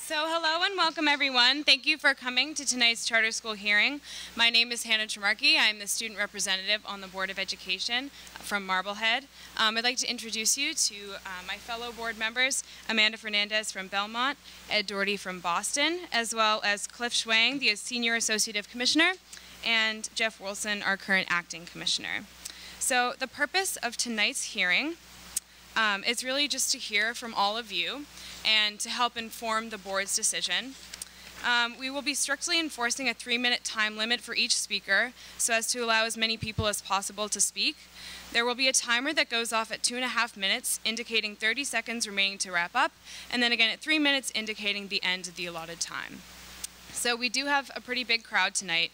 So hello and welcome everyone. Thank you for coming to tonight's charter school hearing. My name is Hannah Tremarky. I'm the student representative on the Board of Education from Marblehead. I'd like to introduce you to my fellow board members, Amanda Fernandez from Belmont, Ed Doherty from Boston, as well as Cliff Schwang, the Senior Associative Commissioner, and Jeff Wilson, our current acting commissioner. So the purpose of tonight's hearing is really just to hear from all of you and to help inform the board's decision. We will be strictly enforcing a 3-minute time limit for each speaker so as to allow as many people as possible to speak. There will be a timer that goes off at 2.5 minutes, indicating 30 seconds remaining to wrap up, and then again at 3 minutes, indicating the end of the allotted time. So we do have a pretty big crowd tonight,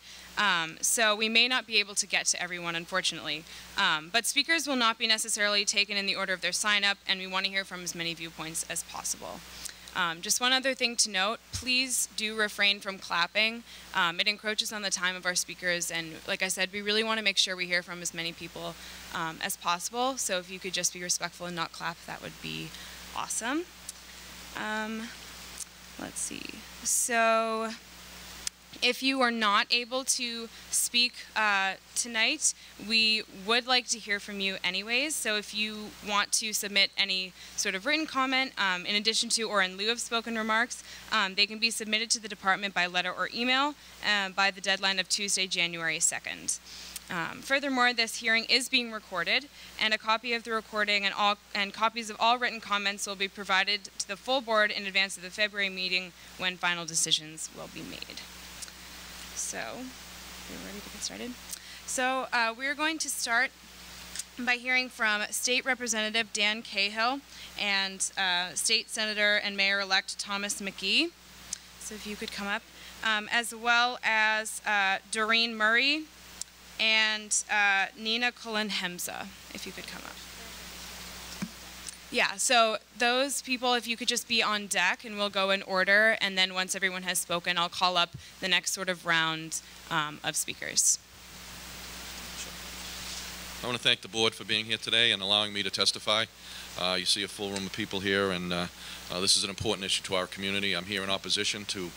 so we may not be able to get to everyone, unfortunately. But speakers will not be necessarily taken in the order of their sign-up, and we want to hear from as many viewpoints as possible. Just one other thing to note, please do refrain from clapping. It encroaches on the time of our speakers, and like I said, we really want to make sure we hear from as many people as possible. So if you could just be respectful and not clap, that would be awesome. Let's see. So if you are not able to speak tonight, we would like to hear from you anyways. So if you want to submit any sort of written comment in addition to or in lieu of spoken remarks, they can be submitted to the department by letter or email by the deadline of Tuesday, January 2nd. Furthermore, this hearing is being recorded, and a copy of the recording and copies of all written comments will be provided to the full board in advance of the February meeting when final decisions will be made. So, we're ready to get started. So, we're going to start by hearing from State Representative Dan Cahill and State Senator and Mayor-elect Thomas McGee. So if you could come up, as well as Doreen Murray and Nina Cullen-Hemza, if you could come up. Yeah, so those people, if you could just be on deck, and we'll go in order, and then once everyone has spoken, I'll call up the next sort of round of speakers. I want to thank the board for being here today and allowing me to testify. You see a full room of people here, and this is an important issue to our community. I'm here in opposition to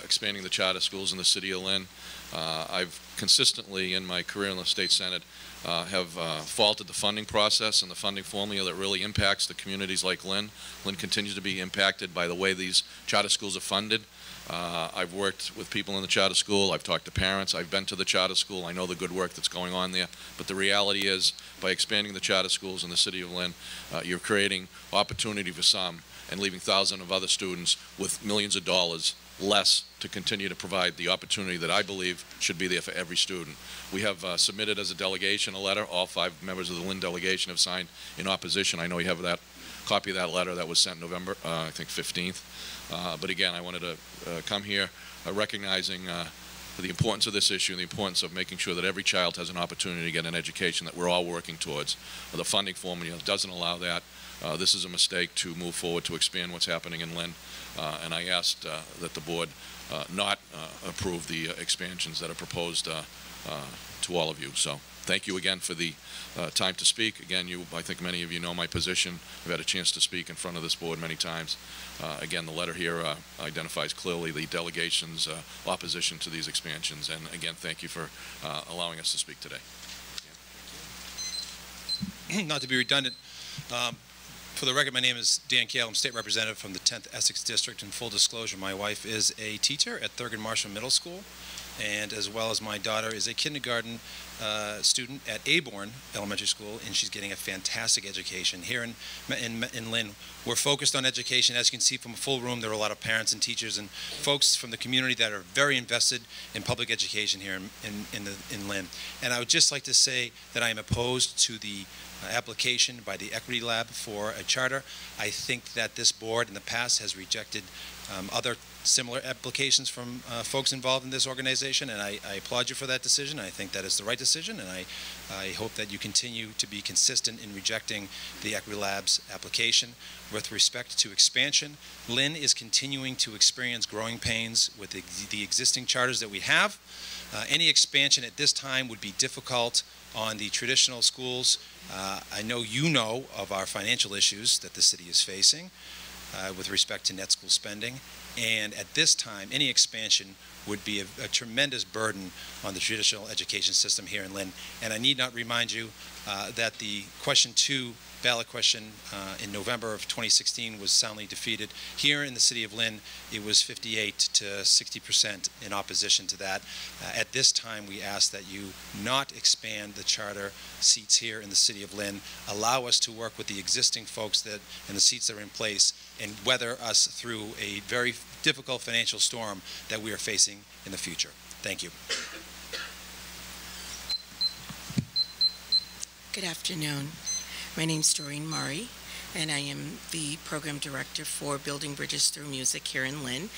expanding the charter schools in the City of Lynn. I've consistently, in my career in the State Senate, have faulted the funding process and the funding formula that really impacts the communities like Lynn. Lynn continues to be impacted by the way these charter schools are funded. I've worked with people in the charter school. I've talked to parents. I've been to the charter school. I know the good work that's going on there. But the reality is, by expanding the charter schools in the City of Lynn, you're creating opportunity for some and leaving thousands of other students with millions of dollars less to continue to provide the opportunity that I believe should be there for every student. We have submitted as a delegation a letter. All 5 members of the Lynn delegation have signed in opposition. I know you have that copy of that letter that was sent November, I think 15th. But again, I wanted to come here recognizing the importance of this issue and the importance of making sure that every child has an opportunity to get an education that we're all working towards. The funding formula doesn't allow that. This is a mistake to move forward to expand what's happening in Lynn. And I asked that the board not approve the expansions that are proposed to all of you. So thank you again for the time to speak. Again, I think many of you know my position. I've had a chance to speak in front of this board many times. Again, the letter here identifies clearly the delegation's opposition to these expansions. And again, thank you for allowing us to speak today. Not to be redundant, for the record, my name is Dan Cahill. I'm State Representative from the 10th Essex District. In full disclosure, my wife is a teacher at Thurgood Marshall Middle School, and as well as my daughter is a kindergarten student at Aborn Elementary School, and she's getting a fantastic education. Here in Lynn, we're focused on education. As you can see from a full room, there are a lot of parents and teachers and folks from the community that are very invested in public education here in Lynn. And I would just like to say that I am opposed to the application by the Equity Lab for a charter. I think that this board in the past has rejected other similar applications from folks involved in this organization, and I applaud you for that decision. I think that is the right decision, and I hope that you continue to be consistent in rejecting the Equity Lab's application. With respect to expansion, Lynn is continuing to experience growing pains with the existing charters that we have. Any expansion at this time would be difficult on the traditional schools. I know you know of our financial issues that the city is facing. with respect to net school spending. And at this time, any expansion would be a tremendous burden on the traditional education system here in Lynn. And I need not remind you that the question 2 ballot question in November of 2016 was soundly defeated. Here in the City of Lynn, it was 58 to 60% in opposition to that. At this time, we ask that you not expand the charter seats here in the City of Lynn. Allow us to work with the existing folks and the seats that are in place and weather us through a very difficult financial storm that we are facing in the future. Thank you. Good afternoon. My name is Doreen Murray, and I am the Program Director for Building Bridges Through Music here in Lynn.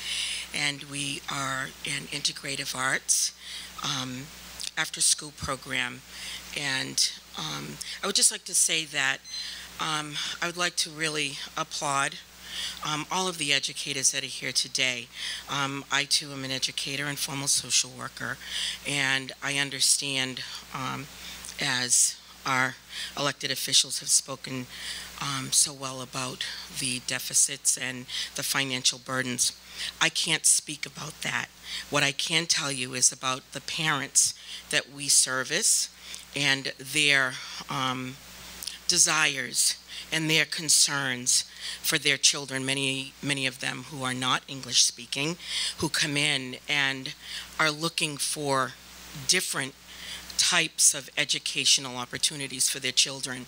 And we are an integrative arts after-school program. And I would just like to say that I would like to really applaud all of the educators that are here today. I, too, am an educator and formal social worker, and I understand, as our elected officials have spoken so well about the deficits and the financial burdens. I can't speak about that. What I can tell you is about the parents that we service and their desires and their concerns for their children, many of them who are not English speaking, who come in and are looking for different types of educational opportunities for their children.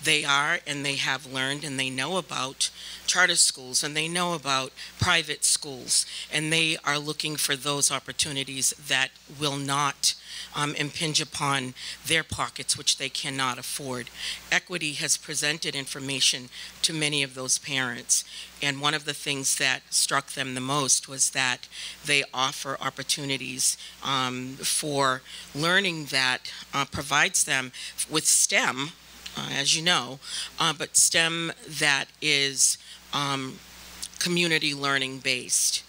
They are, and they have learned, and they know about charter schools, and they know about private schools, and they are looking for those opportunities that will not impinge upon their pockets, which they cannot afford. Equity has presented information to many of those parents, and one of the things that struck them the most was that they offer opportunities for learning that provides them with STEM, as you know, but STEM that is community learning based.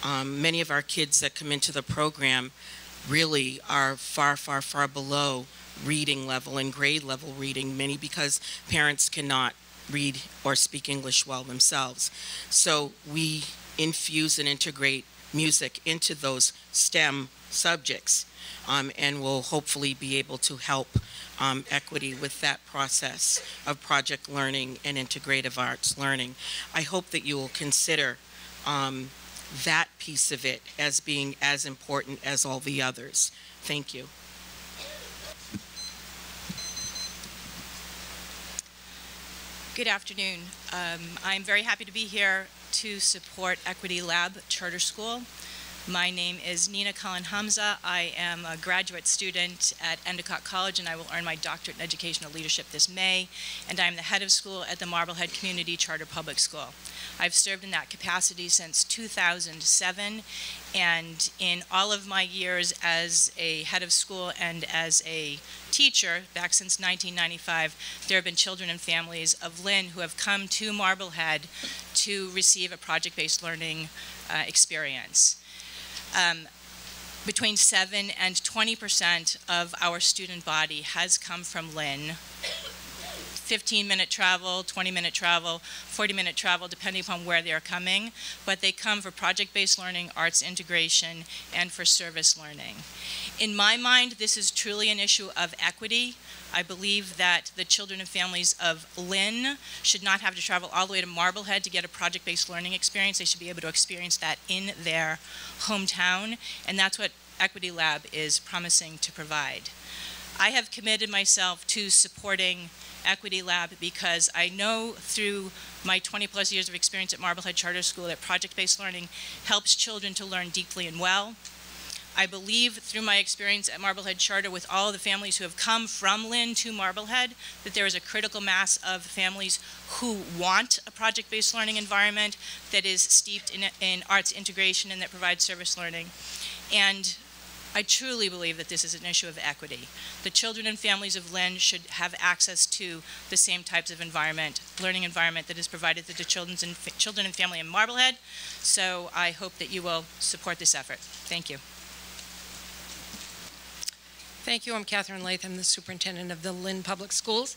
Many of our kids that come into the program really are far below reading level and grade level reading, many because parents cannot read or speak English well themselves. So we infuse and integrate music into those STEM subjects, and will hopefully be able to help equity with that process of project learning and integrative arts learning. I hope that you will consider that piece of it as being as important as all the others. Thank you. Good afternoon. I'm very happy to be here to support Equity Lab Charter School. My name is Nina Khan Hamza. I am a graduate student at Endicott College, and I will earn my doctorate in educational leadership this May, and I'm the head of school at the Marblehead Community Charter Public School. I've served in that capacity since 2007, and in all of my years as a head of school and as a teacher, back since 1995, there have been children and families of Lynn who have come to Marblehead to receive a project-based learning experience. Between 7 and 20% of our student body has come from Lynn. 15-minute travel, 20-minute travel, 40-minute travel, depending upon where they're coming, but they come for project-based learning, arts integration, and for service learning. In my mind, this is truly an issue of equity. I believe that the children and families of Lynn should not have to travel all the way to Marblehead to get a project-based learning experience. They should be able to experience that in their hometown, and that's what Equity Lab is promising to provide. I have committed myself to supporting Equity Lab because I know through my 20-plus years of experience at Marblehead Charter School that project-based learning helps children to learn deeply and well. I believe through my experience at Marblehead Charter with all of the families who have come from Lynn to Marblehead that there is a critical mass of families who want a project-based learning environment that is steeped in arts integration and that provides service learning. And I truly believe that this is an issue of equity. The children and families of Lynn should have access to the same types of learning environment that is provided to the children and family in Marblehead. So I hope that you will support this effort. Thank you. Thank you. I'm Catherine Latham, the superintendent of the Lynn Public Schools.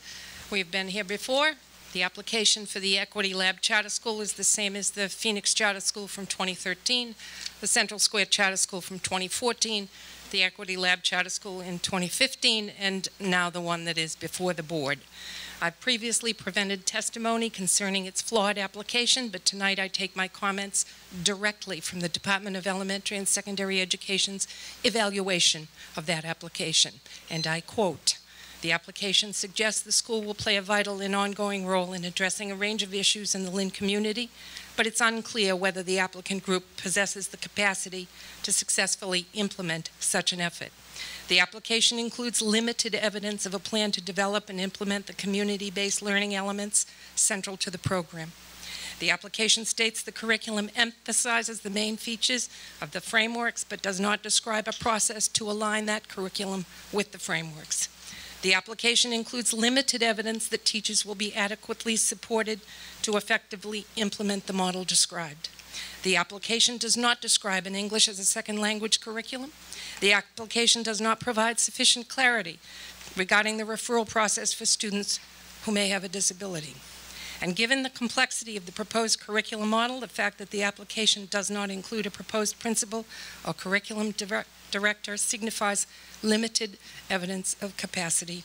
We've been here before. The application for the Equity Lab Charter School is the same as the Phoenix Charter School from 2013, the Central Square Charter School from 2014, the Equity Lab Charter School in 2015, and now the one that is before the board. I've previously prevented testimony concerning its flawed application, but tonight I take my comments directly from the Department of Elementary and Secondary Education's evaluation of that application. And I quote, "The application suggests the school will play a vital and ongoing role in addressing a range of issues in the Lynn community, but it's unclear whether the applicant group possesses the capacity to successfully implement such an effort. The application includes limited evidence of a plan to develop and implement the community-based learning elements central to the program. The application states the curriculum emphasizes the main features of the frameworks, but does not describe a process to align that curriculum with the frameworks. The application includes limited evidence that teachers will be adequately supported to effectively implement the model described. The application does not describe an English as a second language curriculum. The application does not provide sufficient clarity regarding the referral process for students who may have a disability. And given the complexity of the proposed curriculum model, the fact that the application does not include a proposed principal or curriculum director signifies limited evidence of capacity.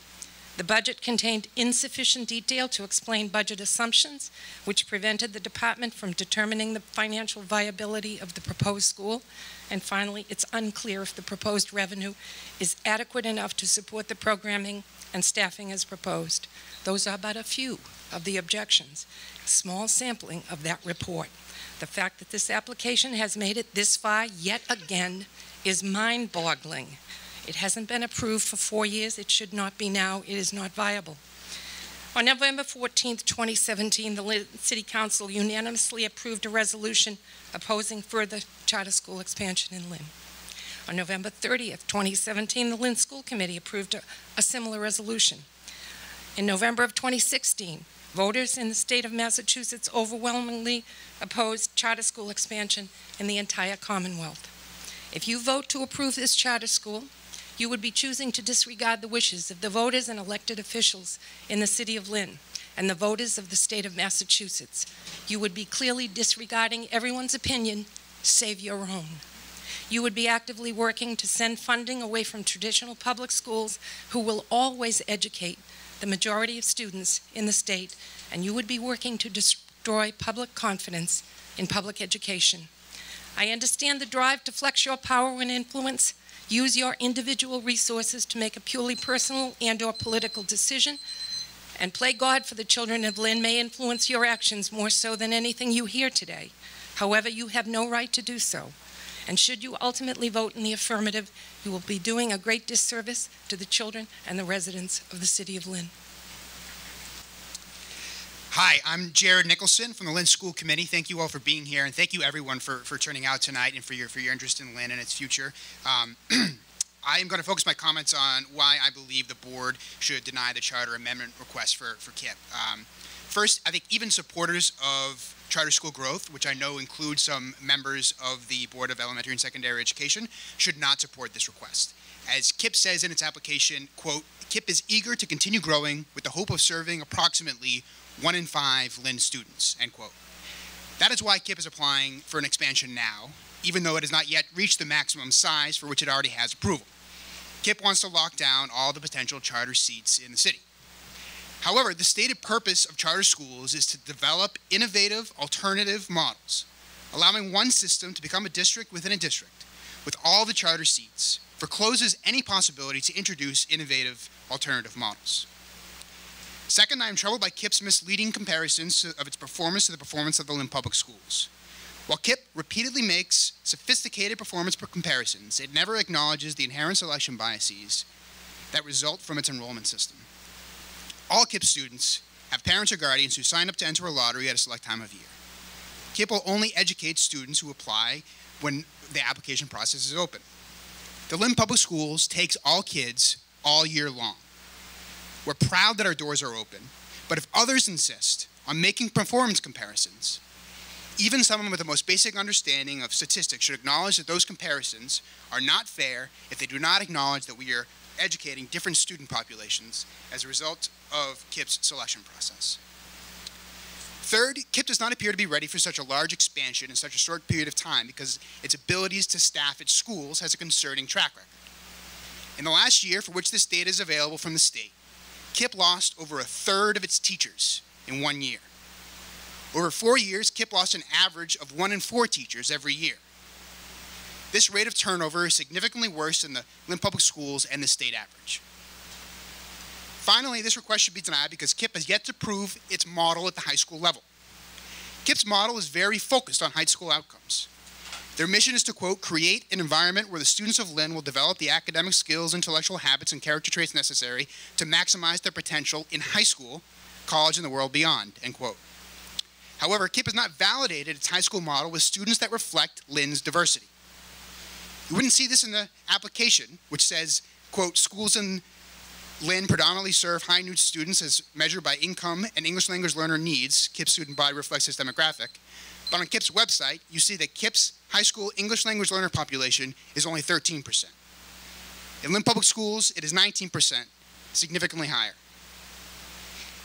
The budget contained insufficient detail to explain budget assumptions, which prevented the department from determining the financial viability of the proposed school. And finally, it's unclear if the proposed revenue is adequate enough to support the programming and staffing as proposed. Those are but a few of the objections. A small sampling of that report. The fact that this application has made it this far yet again is mind-boggling. It hasn't been approved for 4 years. It should not be now. It is not viable. On November 14th, 2017, the Lynn City Council unanimously approved a resolution opposing further charter school expansion in Lynn. On November 30th, 2017, the Lynn School Committee approved a similar resolution. In November of 2016, voters in the state of Massachusetts overwhelmingly opposed charter school expansion in the entire Commonwealth. If you vote to approve this charter school, you would be choosing to disregard the wishes of the voters and elected officials in the City of Lynn and the voters of the state of Massachusetts. You would be clearly disregarding everyone's opinion, save your own. You would be actively working to send funding away from traditional public schools who will always educate the majority of students in the state, and you would be working to destroy public confidence in public education. I understand the drive to flex your power and influence, use your individual resources to make a purely personal and/or political decision, and play God for the children of Lynn may influence your actions more so than anything you hear today. However, you have no right to do so. And should you ultimately vote in the affirmative, you will be doing a great disservice to the children and the residents of the City of Lynn. Hi, I'm Jared Nicholson from the Lynn School Committee. Thank you all for being here, and thank you everyone for turning out tonight and for your interest in Lynn and its future. I am going to focus my comments on why I believe the board should deny the charter amendment request for KIPP. First, I think even supporters of charter school growth, which I know includes some members of the Board of Elementary and Secondary Education, should not support this request. As KIPP says in its application, quote, KIPP is eager to continue growing with the hope of serving approximately 1 in 5 Lynn students, end quote. That is why KIPP is applying for an expansion now, even though it has not yet reached the maximum size for which it already has approval. KIPP wants to lock down all the potential charter seats in the city. However, the stated purpose of charter schools is to develop innovative alternative models, allowing one system to become a district within a district, with all the charter seats, forecloses any possibility to introduce innovative alternative models. Second, I am troubled by KIPP's misleading comparisons of its performance to the performance of the Lynn Public Schools. While KIPP repeatedly makes sophisticated performance comparisons, it never acknowledges the inherent selection biases that result from its enrollment system. All KIPP students have parents or guardians who sign up to enter a lottery at a select time of year. KIPP will only educate students who apply when the application process is open. The Lynn Public Schools takes all kids all year long. We're proud that our doors are open, but if others insist on making performance comparisons, even someone with the most basic understanding of statistics should acknowledge that those comparisons are not fair if they do not acknowledge that we are educating different student populations as a result of KIPP's selection process. Third, KIPP does not appear to be ready for such a large expansion in such a short period of time because its abilities to staff its schools has a concerning track record. In the last year, for which this data is available from the state, KIPP lost over a third of its teachers in 1 year. Over 4 years, KIPP lost an average of 1 in 4 teachers every year. This rate of turnover is significantly worse than the Lynn Public Schools and the state average. Finally, this request should be denied because KIPP has yet to prove its model at the high school level. KIPP's model is very focused on high school outcomes. Their mission is to, quote, create an environment where the students of Lynn will develop the academic skills, intellectual habits, and character traits necessary to maximize their potential in high school, college, and the world beyond, end quote. However, KIPP has not validated its high school model with students that reflect Lynn's diversity. You wouldn't see this in the application, which says, quote, schools in Lynn predominantly serve high-need students as measured by income and English language learner needs. KIPP's student body reflects this demographic. But on KIPP's website, you see that KIPP's high school English language learner population is only 13%. In Lynn Public Schools, it is 19%, significantly higher.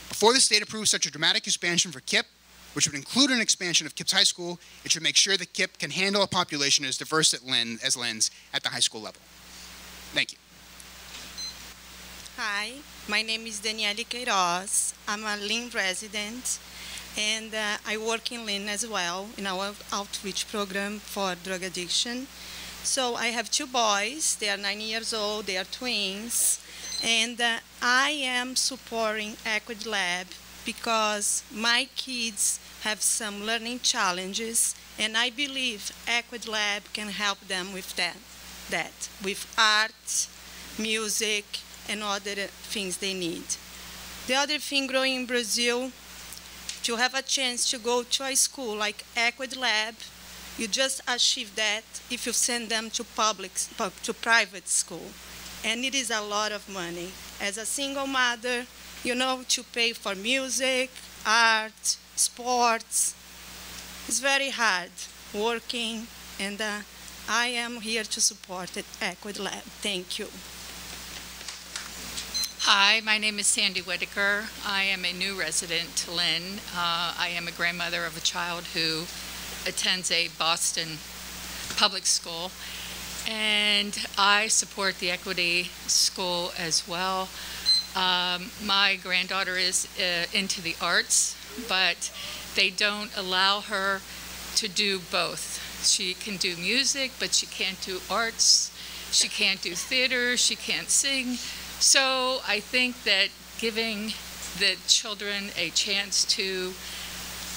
Before the state approves such a dramatic expansion for KIPP, which would include an expansion of KIPP's high school, it should make sure that KIPP can handle a population as diverse as Lynn's at the high school level. Thank you. Hi, my name is Daniele Queiroz. I'm a Lynn resident, and I work in Lynn as well in our outreach program for drug addiction. So I have 2 boys. They are 9 years old. They are twins. And I am supporting Equity Lab because my kids have some learning challenges, and I believe Equity Lab can help them with that with art, music, and other things they need. The other thing growing in Brazil, to have a chance to go to a school like Equity Lab, you just achieve that if you send them to private school. And it is a lot of money. As a single mother, you know, to pay for music, art, sports. It's very hard working, and I am here to support Equity Lab. Thank you. Hi, my name is Sandy Whitaker. I am a new resident to Lynn. I am a grandmother of a child who attends a Boston public school, and I support the Equity School as well. My granddaughter is into the arts, but they don't allow her to do both. She can do music, but she can't do arts. She can't do theater. She can't sing. So I think that giving the children a chance to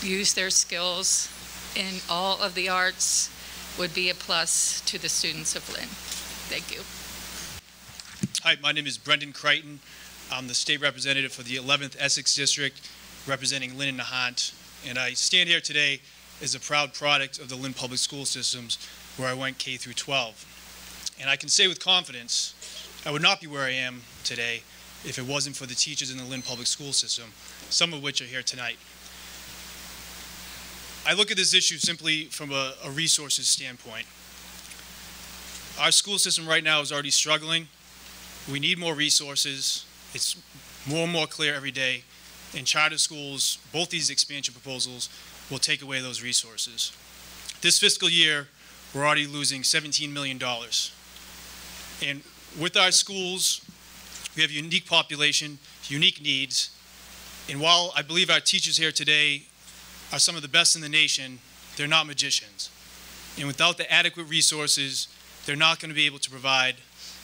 use their skills in all of the arts would be a plus to the students of Lynn. Thank you. Hi, my name is Brendan Crichton. I'm the state representative for the 11th Essex District, representing Lynn and LHAND. And I stand here today as a proud product of the Lynn Public School Systems, where I went K through 12. And I can say with confidence, I would not be where I am today if it wasn't for the teachers in the Lynn Public School System, some of which are here tonight. I look at this issue simply from a resources standpoint. Our school system right now is already struggling. We need more resources. It's more and more clear every day. In charter schools, both these expansion proposals will take away those resources. This fiscal year, we're already losing $17 million. And with our schools, we have a unique population, unique needs. And while I believe our teachers here today are some of the best in the nation, they're not magicians. And without the adequate resources, they're not going to be able to provide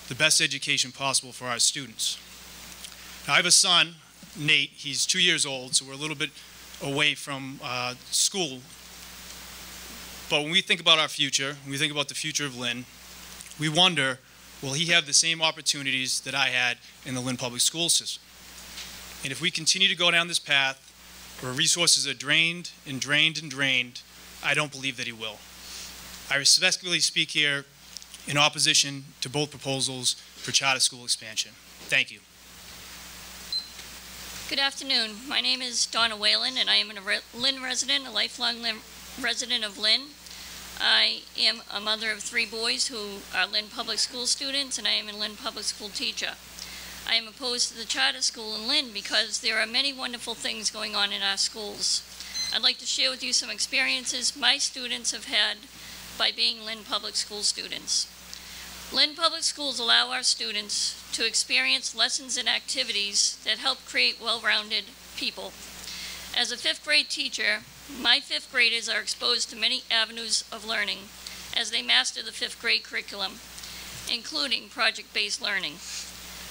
the best education possible for our students. Now, I have a son, Nate. He's 2 years old, so we're a little bit away from school. But when we think about our future, when we think about the future of Lynn, we wonder, will he have the same opportunities that I had in the Lynn Public School System? And if we continue to go down this path where resources are drained and drained and drained, I don't believe that he will. I respectfully speak here in opposition to both proposals for charter school expansion. Thank you. Good afternoon. My name is Donna Whalen, and I am a Lynn resident, a lifelong resident of Lynn. I am a mother of 3 boys who are Lynn Public School students, and I am a Lynn Public School teacher. I am opposed to the charter school in Lynn because there are many wonderful things going on in our schools. I'd like to share with you some experiences my students have had by being Lynn Public School students. Lynn Public Schools allow our students to experience lessons and activities that help create well-rounded people. As a 5th grade teacher, my 5th graders are exposed to many avenues of learning as they master the 5th grade curriculum, including project-based learning.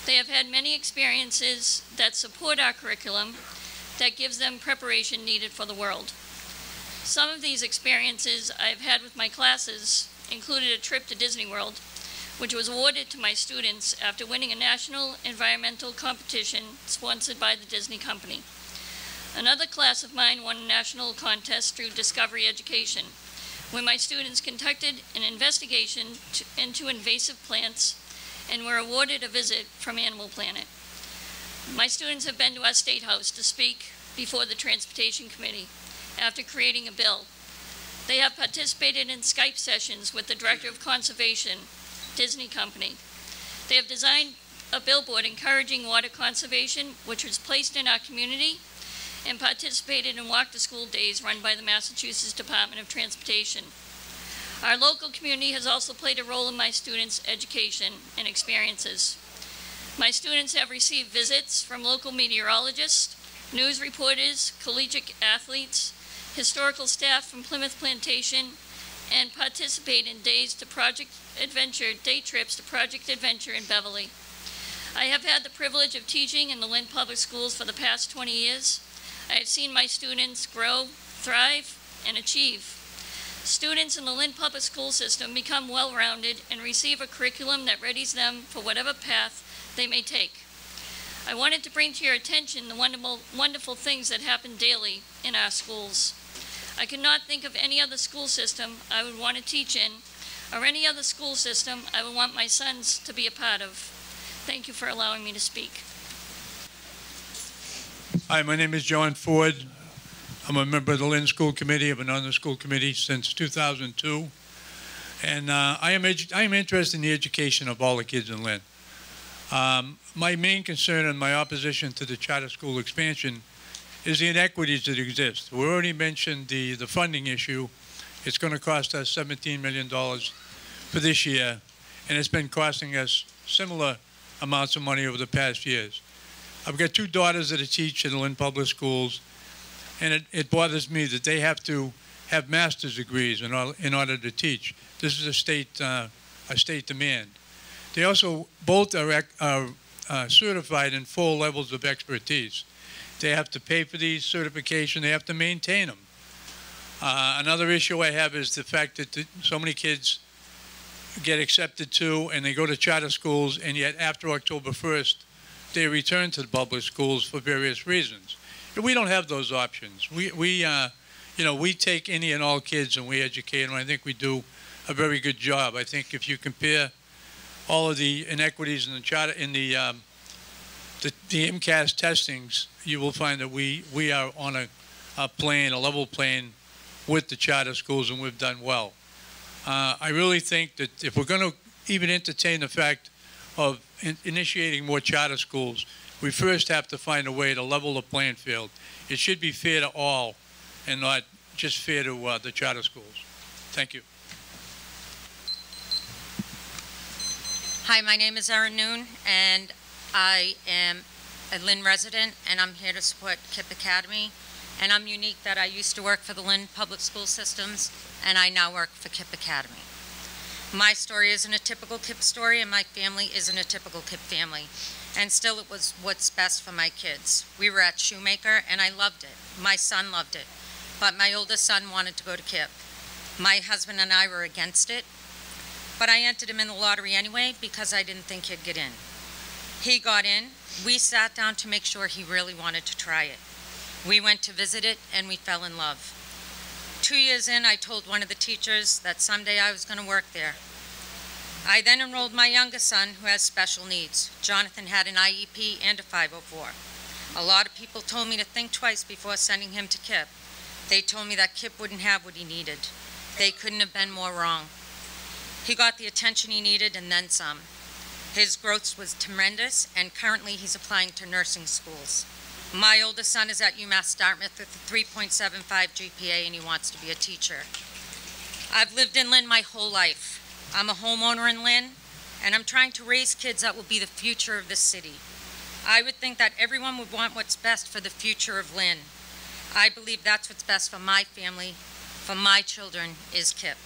They have had many experiences that support our curriculum that gives them preparation needed for the world. Some of these experiences I've had with my classes included a trip to Disney World, which was awarded to my students after winning a national environmental competition sponsored by the Disney Company. Another class of mine won a national contest through Discovery Education, where my students conducted an investigation into invasive plants and were awarded a visit from Animal Planet. My students have been to our State House to speak before the Transportation Committee after creating a bill. They have participated in Skype sessions with the Director of Conservation, Disney Company. They have designed a billboard encouraging water conservation, which was placed in our community, and participated in Walk to School Days run by the Massachusetts Department of Transportation. Our local community has also played a role in my students' education and experiences. My students have received visits from local meteorologists, news reporters, collegiate athletes, historical staff from Plymouth Plantation, and participate in day trips to Project Adventure in Beverly. I have had the privilege of teaching in the Lynn Public Schools for the past 20 years. I have seen my students grow, thrive, and achieve. Students in the Lynn Public School system become well-rounded and receive a curriculum that readies them for whatever path they may take. I wanted to bring to your attention the wonderful things that happen daily in our schools. I could not think of any other school system I would want to teach in, or any other school system I would want my sons to be a part of. Thank you for allowing me to speak. Hi, my name is John Ford. I'm a member of the Lynn School Committee. I've been on the school committee since 2002. And I am interested in the education of all the kids in Lynn. My main concern and my opposition to the charter school expansion is the inequities that exist. We already mentioned the funding issue. It's going to cost us $17 million for this year, and it's been costing us similar amounts of money over the past years. I've got 2 daughters that teach in the Lynn Public Schools, and it bothers me that they have to have master's degrees in order to teach. This is a state demand. They also both are certified in 4 levels of expertise. They have to pay for these certifications. They have to maintain them. Another issue I have is the fact that so many kids get accepted to and they go to charter schools, and yet after October 1st, they return to the public schools for various reasons. We don't have those options. We take any and all kids and we educate them. I think we do a very good job. I think if you compare all of the inequities in the charter, in the MCAS testings, you will find that we are on a level plane with the charter schools, and we've done well. I really think that if we're going to even entertain the fact of initiating more charter schools, we first have to find a way to level the playing field. It should be fair to all and not just fair to the charter schools. Thank you. Hi, my name is Erin Noon, and I am a Lynn resident, and I'm here to support KIPP Academy. And I'm unique that I used to work for the Lynn Public School Systems, and I now work for KIPP Academy. My story isn't a typical KIPP story, and my family isn't a typical KIPP family. And still, it was what's best for my kids. We were at Shoemaker, and I loved it. My son loved it. But my oldest son wanted to go to KIPP. My husband and I were against it, but I entered him in the lottery anyway because I didn't think he'd get in. He got in. We sat down to make sure he really wanted to try it. We went to visit it, and we fell in love. 2 years in, I told one of the teachers that someday I was going to work there. I then enrolled my youngest son, who has special needs. Jonathan had an IEP and a 504. A lot of people told me to think twice before sending him to KIPP. They told me that KIPP wouldn't have what he needed. They couldn't have been more wrong. He got the attention he needed and then some. His growth was tremendous, and currently he's applying to nursing schools. My oldest son is at UMass Dartmouth with a 3.75 GPA, and he wants to be a teacher. I've lived in Lynn my whole life. I'm a homeowner in Lynn, and I'm trying to raise kids that will be the future of this city. I would think that everyone would want what's best for the future of Lynn. I believe that's what's best for my family, for my children, is KIPP.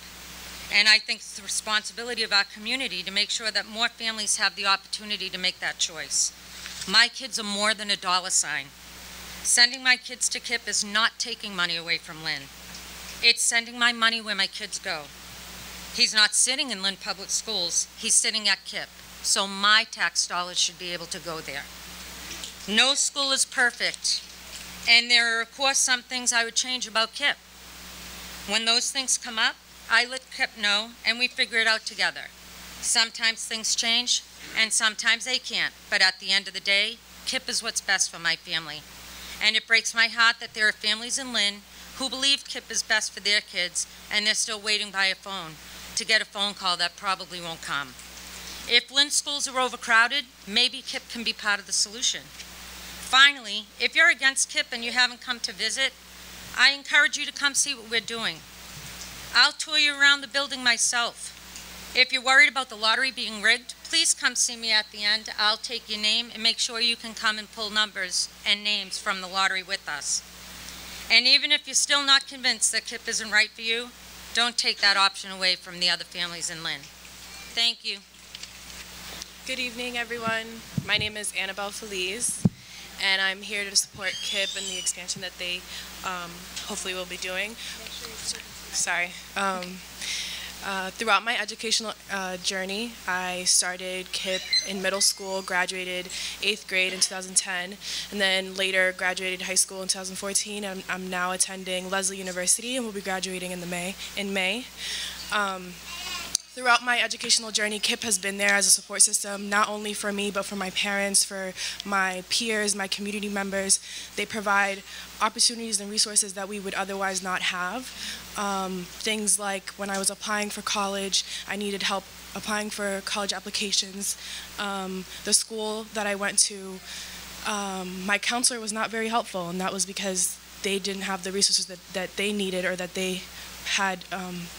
And I think it's the responsibility of our community to make sure that more families have the opportunity to make that choice. My kids are more than a dollar sign. Sending my kids to KIPP is not taking money away from Lynn. It's sending my money where my kids go. He's not sitting in Lynn Public Schools, he's sitting at KIPP. So my tax dollars should be able to go there. No school is perfect, and there are, of course, some things I would change about KIPP. When those things come up, I let KIPP know, and we figure it out together. Sometimes things change, and sometimes they can't, but at the end of the day, KIPP is what's best for my family. And it breaks my heart that there are families in Lynn who believe KIPP is best for their kids, and they're still waiting by a phone to get a phone call that probably won't come. If Lynn schools are overcrowded, maybe KIPP can be part of the solution. Finally, if you're against KIPP and you haven't come to visit, I encourage you to come see what we're doing. I'll tour you around the building myself. If you're worried about the lottery being rigged, please come see me at the end. I'll take your name and make sure you can come and pull numbers and names from the lottery with us. And even if you're still not convinced that KIPP isn't right for you, don't take that option away from the other families in Lynn. Thank you. Good evening, everyone. My name is Annabelle Feliz, and I'm here to support KIPP and the expansion that they hopefully will be doing. Sorry. Throughout my educational journey, I started KIPP in middle school, graduated 8th grade in 2010, and then later graduated high school in 2014. I'm now attending Lesley University and will be graduating in May. Throughout my educational journey, KIPP has been there as a support system, not only for me, but for my parents, for my peers, my community members. They provide opportunities and resources that we would otherwise not have. Things like when I was applying for college, I needed help applying for college applications. The school that I went to, my counselor was not very helpful, and that was because they didn't have the resources that they needed or that they had,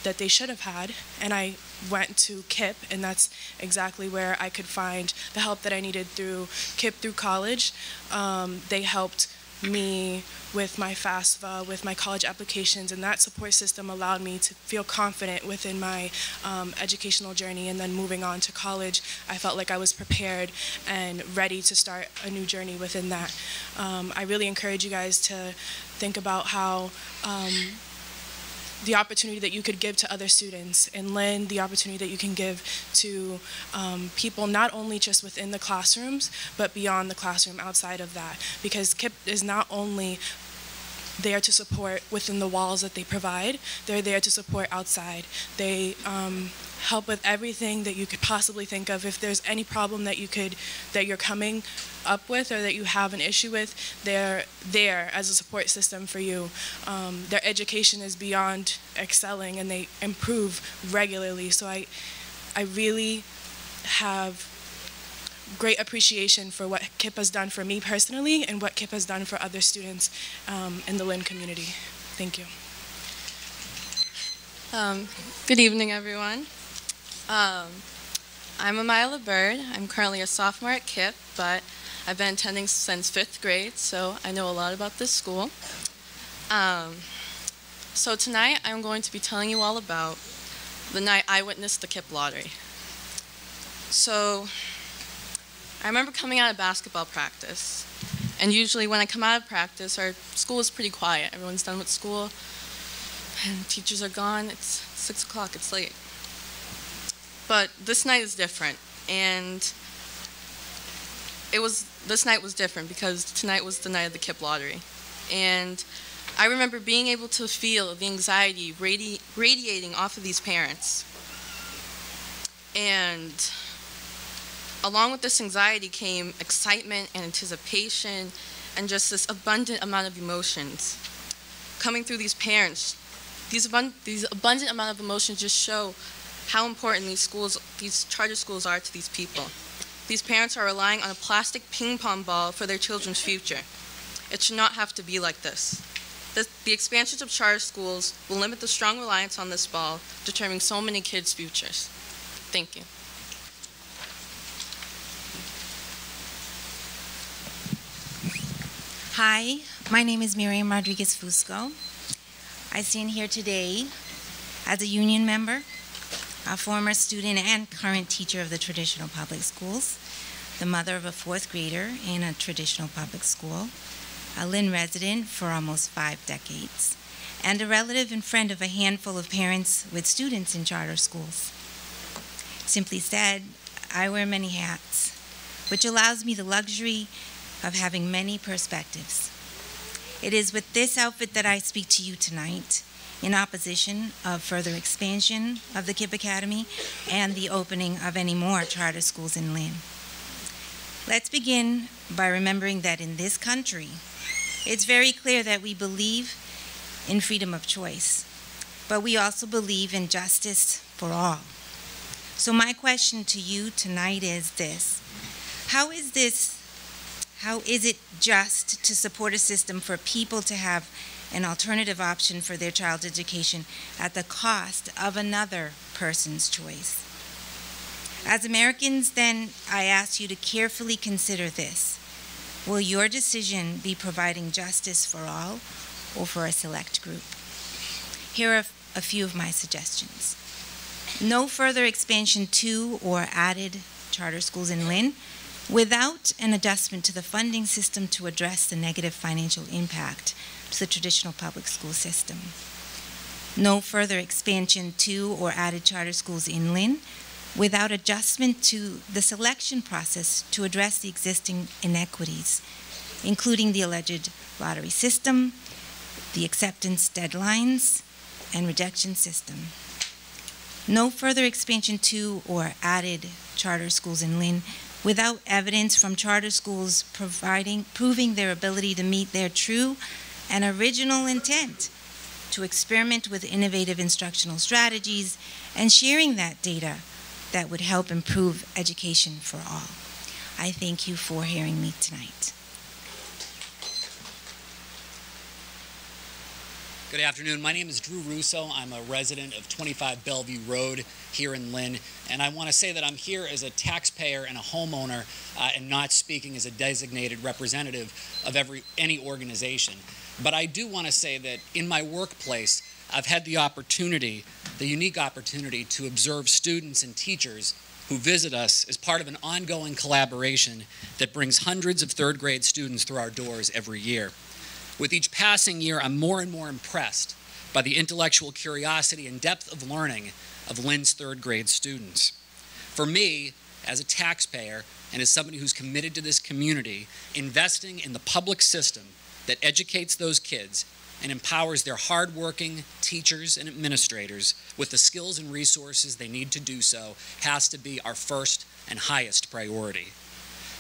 that they should have had. And I went to KIPP, and that's exactly where I could find the help that I needed through KIPP through college. They helped me with my FAFSA, with my college applications, and that support system allowed me to feel confident within my educational journey. And then moving on to college, I felt like I was prepared and ready to start a new journey within that. I really encourage you guys to think about how the opportunity that you could give to other students in Lynn, the opportunity that you can give to people not only just within the classrooms, but beyond the classroom, outside of that. Because KIPP is not only there to support within the walls that they provide, they're there to support outside. They help with everything that you could possibly think of. If there's any problem that you're coming up with or that you have an issue with, they're there as a support system for you. Their education is beyond excelling, and they improve regularly. So I really have great appreciation for what KIPP has done for me personally and what KIPP has done for other students in the Lynn community. Thank you. Good evening, everyone. I'm Amila Bird. I'm currently a sophomore at KIPP, but I've been attending since 5th grade, so I know a lot about this school. So tonight I'm going to be telling you all about the night I witnessed the KIPP lottery. So I remember coming out of basketball practice, and usually when I come out of practice, our school is pretty quiet. Everyone's done with school, and teachers are gone. It's 6 o'clock, it's late. But this night is different, and this night was different because tonight was the night of the KIPP lottery. And I remember being able to feel the anxiety radiating off of these parents. And along with this anxiety came excitement and anticipation and just this abundant amount of emotions coming through these parents. These abundant amount of emotions just show how important these charter schools are to these people. These parents are relying on a plastic ping pong ball for their children's future. It should not have to be like this. The expansion of charter schools will limit the strong reliance on this ball, determining so many kids' futures. Thank you. Hi, my name is Miriam Rodriguez Fusco. I stand here today as a union member, a former student and current teacher of the traditional public schools, the mother of a 4th grader in a traditional public school, a Lynn resident for almost 5 decades, and a relative and friend of a handful of parents with students in charter schools. Simply said, I wear many hats, which allows me the luxury of having many perspectives. It is with this outfit that I speak to you tonight in opposition of further expansion of the KIPP Academy and the opening of any more charter schools in Lynn. Let's begin by remembering that in this country, it's very clear that we believe in freedom of choice, but we also believe in justice for all. So my question to you tonight is this: how is it just to support a system for people to have an alternative option for their child's education at the cost of another person's choice? As Americans, then, I ask you to carefully consider this. Will your decision be providing justice for all or for a select group? Here are a few of my suggestions. No further expansion to or added charter schools in Lynn without an adjustment to the funding system to address the negative financial impact to the traditional public school system. No further expansion to or added charter schools in Lynn without adjustment to the selection process to address the existing inequities, including the alleged lottery system, the acceptance deadlines, and rejection system. No further expansion to or added charter schools in Lynn without evidence from charter schools proving their ability to meet their true and original intent to experiment with innovative instructional strategies and sharing that data that would help improve education for all. I thank you for hearing me tonight. Good afternoon. My name is Drew Russo. I'm a resident of 25 Bellevue Road here in Lynn, and I want to say that I'm here as a taxpayer and a homeowner and not speaking as a designated representative of any organization. But I do want to say that in my workplace, I've had the unique opportunity to observe students and teachers who visit us as part of an ongoing collaboration that brings hundreds of third grade students through our doors every year. With each passing year, I'm more and more impressed by the intellectual curiosity and depth of learning of Lynn's third grade students. For me, as a taxpayer and as somebody who's committed to this community, investing in the public system that educates those kids and empowers their hardworking teachers and administrators with the skills and resources they need to do so has to be our first and highest priority.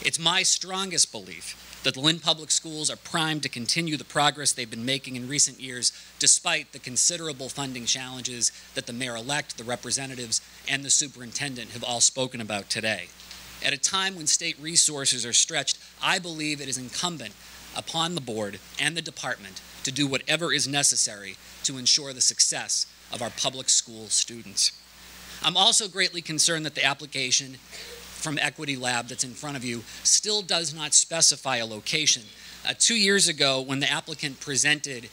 It's my strongest belief that the Lynn Public Schools are primed to continue the progress they've been making in recent years, despite the considerable funding challenges that the mayor-elect, the representatives, and the superintendent have all spoken about today. At a time when state resources are stretched, I believe it is incumbent upon the board and the department to do whatever is necessary to ensure the success of our public school students. I'm also greatly concerned that the application from Equity Lab that's in front of you still does not specify a location. 2 years ago, when the applicant presented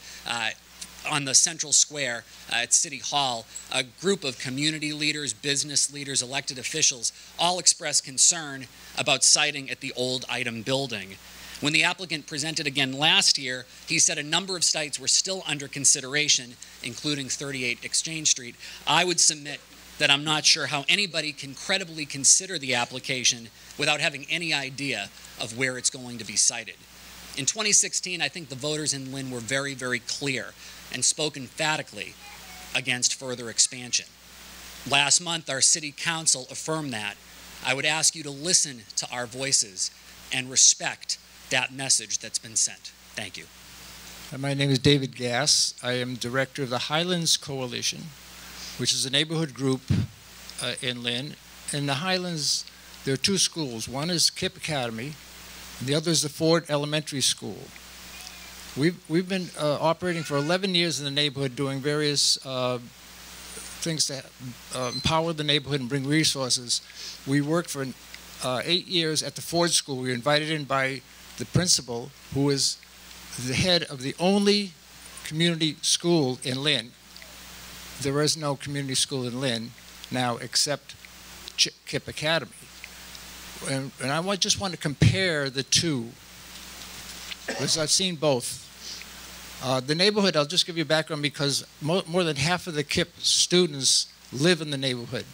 on the Central Square at City Hall, a group of community leaders, business leaders, elected officials all expressed concern about siting at the old item building. When the applicant presented again last year, he said a number of sites were still under consideration, including 38 Exchange Street. I would submit that I'm not sure how anybody can credibly consider the application without having any idea of where it's going to be sited. In 2016, I think the voters in Lynn were very, very clear and spoke emphatically against further expansion. Last month, our city council affirmed that. I would ask you to listen to our voices and respect that message that's been sent. Thank you. My name is David Gass. I am director of the Highlands Coalition, which is a neighborhood group in Lynn. In the Highlands, there are 2 schools. One is KIPP Academy, and the other is the Ford Elementary School. We've been operating for 11 years in the neighborhood, doing various things to empower the neighborhood and bring resources. We worked for 8 years at the Ford School. We were invited in by the principal, who is the head of the only community school in Lynn. There is no community school in Lynn now except KIPP Academy. And I just want to compare the two, because I've seen both. The neighborhood, I'll just give you a background, because more than half of the KIPP students live in the neighborhood.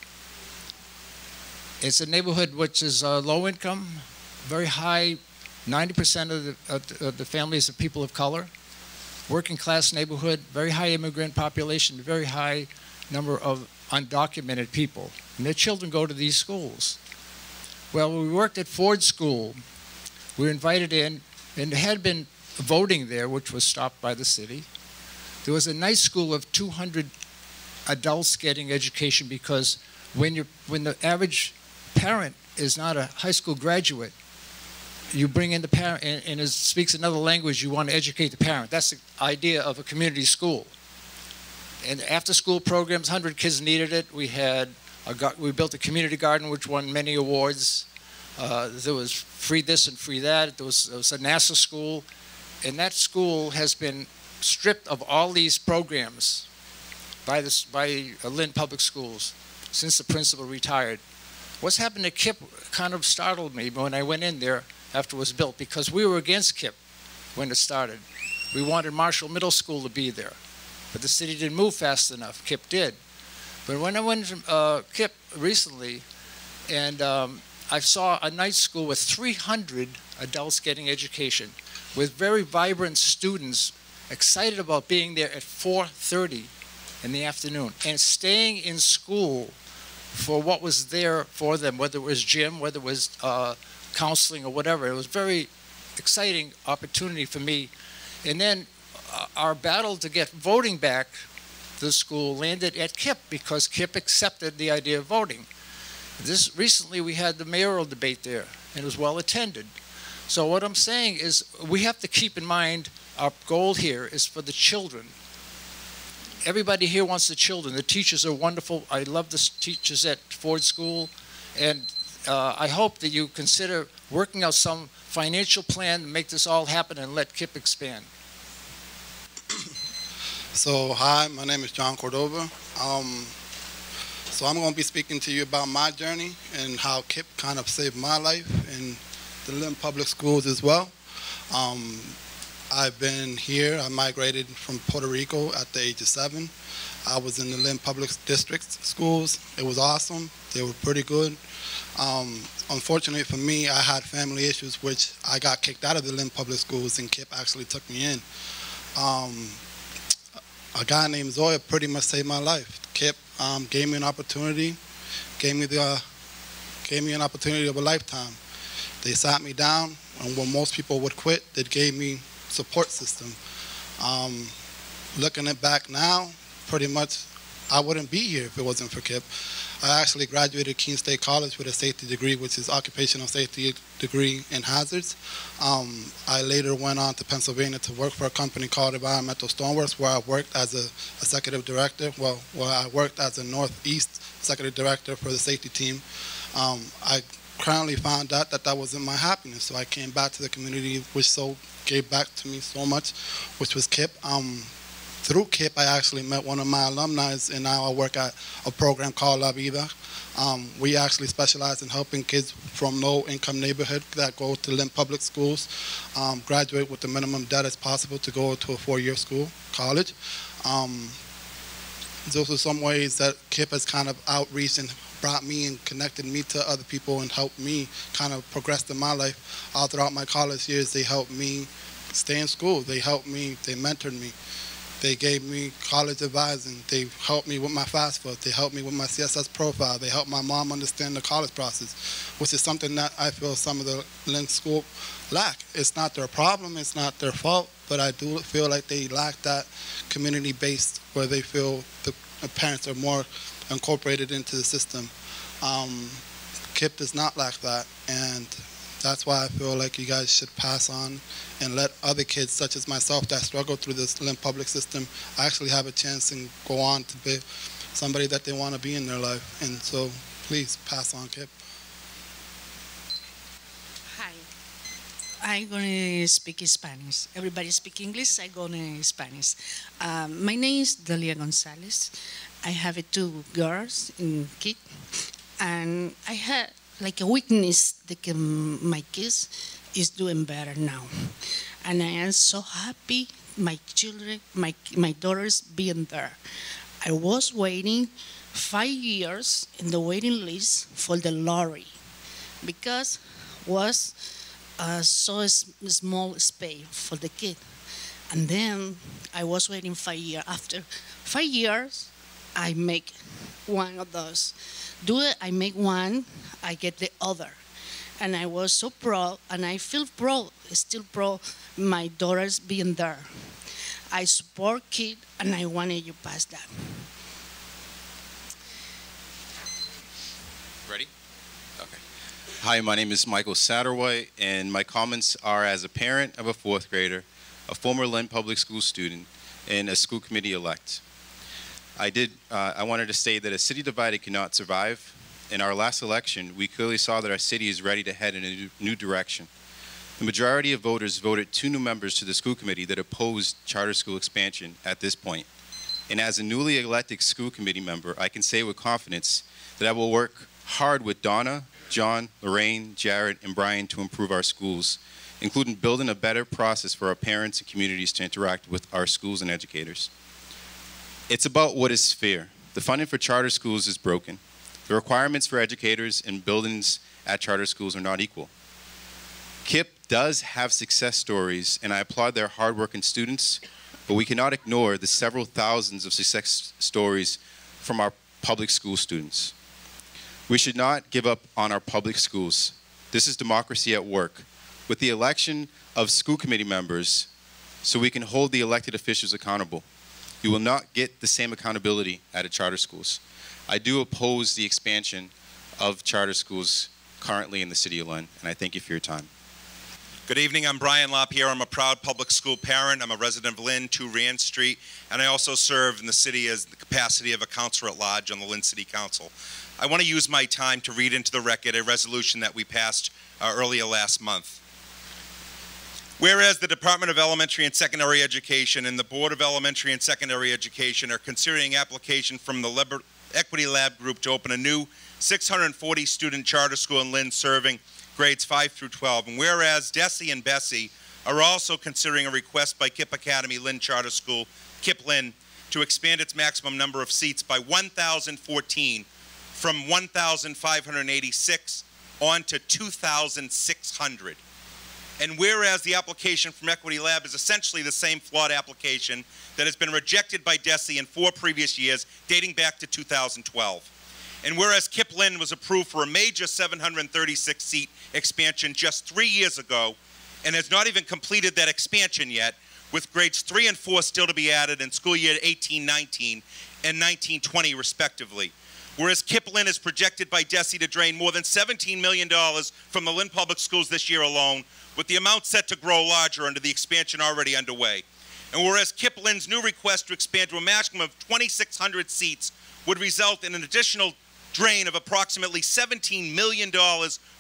It's a neighborhood which is low income, very high, 90% of the families are people of color. Working class neighborhood, very high immigrant population, very high number of undocumented people. And their children go to these schools. Well, when we worked at Ford School, we were invited in, and there had been voting there, which was stopped by the city. There was a night school of 200 adults getting education, because when the average parent is not a high school graduate, you bring in the parent and it speaks another language, you want to educate the parent. That's the idea of a community school. And after school programs, 100 kids needed it. We built a community garden which won many awards. There was free this and free that. There was a NASA school. And that school has been stripped of all these programs by Lynn Public Schools since the principal retired. What's happened to KIPP kind of startled me when I went in there after it was built, because we were against KIPP when it started. We wanted Marshall Middle School to be there, but the city didn't move fast enough. KIPP did. But when I went to KIPP recently, and I saw a night school with 300 adults getting education, with very vibrant students excited about being there at 4:30 in the afternoon and staying in school for what was there for them, whether it was gym, whether it was counseling or whatever. It was a very exciting opportunity for me. And then our battle to get voting back to the school landed at KIPP, because KIPP accepted the idea of voting. Recently we had the mayoral debate there, and it was well attended. So what I'm saying is we have to keep in mind our goal here is for the children. Everybody here wants the children. The teachers are wonderful. I love the teachers at Ford School, and I hope that you consider working out some financial plan to make this all happen and let KIPP expand. So hi, my name is John Cordova. So I'm going to be speaking to you about my journey and how KIPP kind of saved my life in the Lynn Public Schools as well. I've been here. I migrated from Puerto Rico at the age of 7. I was in the Lynn Public District schools. It was awesome. They were pretty good. Unfortunately for me, I had family issues, which I got kicked out of the Lynn Public Schools, and KIPP actually took me in. A guy named Zoya pretty much saved my life. KIPP gave me an opportunity, gave me an opportunity of a lifetime. They sat me down, and when most people would quit, they gave me support system. Looking it back now, pretty much I wouldn't be here if it wasn't for KIPP. I actually graduated Keene State College with a safety degree, which is occupational safety degree in hazards. I later went on to Pennsylvania to work for a company called Environmental Stoneworks, where I worked as a executive director. Well, where I worked as a Northeast executive director for the safety team. I currently found out that that wasn't my happiness, so I came back to the community, which gave back to me so much, which was KIPP. Through KIPP, I actually met one of my alumni, and now I work at a program called La Vida. We actually specialize in helping kids from low-income neighborhood that go to Lynn Public Schools graduate with the minimum debt as possible to go to a 4-year college. Those are some ways that KIPP has kind of outreached and brought me and connected me to other people and helped me kind of progress in my life. All throughout my college years, they helped me stay in school. They helped me, they mentored me. They gave me college advising. They helped me with my FAFSA. They helped me with my CSS profile. They helped my mom understand the college process, which is something that I feel some of the Lynn school lack. It's not their problem. It's not their fault. But I do feel like they lack that community-based where they feel the parents are more incorporated into the system. KIPP does not lack that. And That's why I feel like you guys should pass on and let other kids, such as myself, that struggle through this Lynn public system, actually have a chance and go on to be somebody that they want to be in their life. And so, please pass on, Kip. Hi, I'm going to speak Spanish. Everybody speak English, I'm going to Spanish. My name is Delia Gonzalez. I have 2 girls in kid, and I had like a weakness that my kids is doing better now. And I am so happy my children, my daughters being there. I was waiting 5 years in the waiting list for the lottery because was so small space for the kid. And then I was waiting 5 years. After 5 years, I make one of those. I make one, I get the other. And I was so proud, and I feel proud, still proud, my daughters being there. I support kids, and I wanted you to pass that. Ready? Okay. Hi, my name is Michael Satterwhite, and my comments are as a parent of a 4th grader, a former Lynn Public School student, and a school committee elect. I wanted to say that a city divided cannot survive. In our last election, we clearly saw that our city is ready to head in a new direction. The majority of voters voted 2 new members to the school committee that opposed charter school expansion at this point. And as a newly elected school committee member, I can say with confidence that I will work hard with Donna, John, Lorraine, Jared, and Brian to improve our schools, including building a better process for our parents and communities to interact with our schools and educators. It's about what is fair. The funding for charter schools is broken. The requirements for educators and buildings at charter schools are not equal. KIPP does have success stories, and I applaud their hardworking students, but we cannot ignore the several thousands of success stories from our public school students. We should not give up on our public schools. This is democracy at work. With the election of school committee members, so we can hold the elected officials accountable. You will not get the same accountability at charter schools. I do oppose the expansion of charter schools currently in the City of Lynn, and I thank you for your time. Good evening, I'm Brian LaPierre. I'm a proud public school parent. I'm a resident of Lynn, 2 Rand Street, and I also serve in the city as the capacity of a counselor at large on the Lynn City Council. I want to use my time to read into the record a resolution that we passed earlier last month. Whereas the Department of Elementary and Secondary Education and the Board of Elementary and Secondary Education are considering application from the Equity Lab Group to open a new 640 student charter school in Lynn serving grades 5 through 12. And whereas Desi and Bessie are also considering a request by KIPP Academy Lynn Charter School, KIPP Lynn, to expand its maximum number of seats by 1,014 from 1,586 on to 2,600. And whereas the application from Equity Lab is essentially the same flawed application that has been rejected by DESE in 4 previous years, dating back to 2012. And whereas KIPP Lynn was approved for a major 736-seat expansion just 3 years ago, and has not even completed that expansion yet, with grades 3 and 4 still to be added in school year 18-19 and 19-20 respectively. Whereas KIPP Lynn is projected by DESE to drain more than $17 million from the Lynn Public Schools this year alone, with the amount set to grow larger under the expansion already underway. And whereas KIPP Lynn's new request to expand to a maximum of 2,600 seats would result in an additional drain of approximately $17 million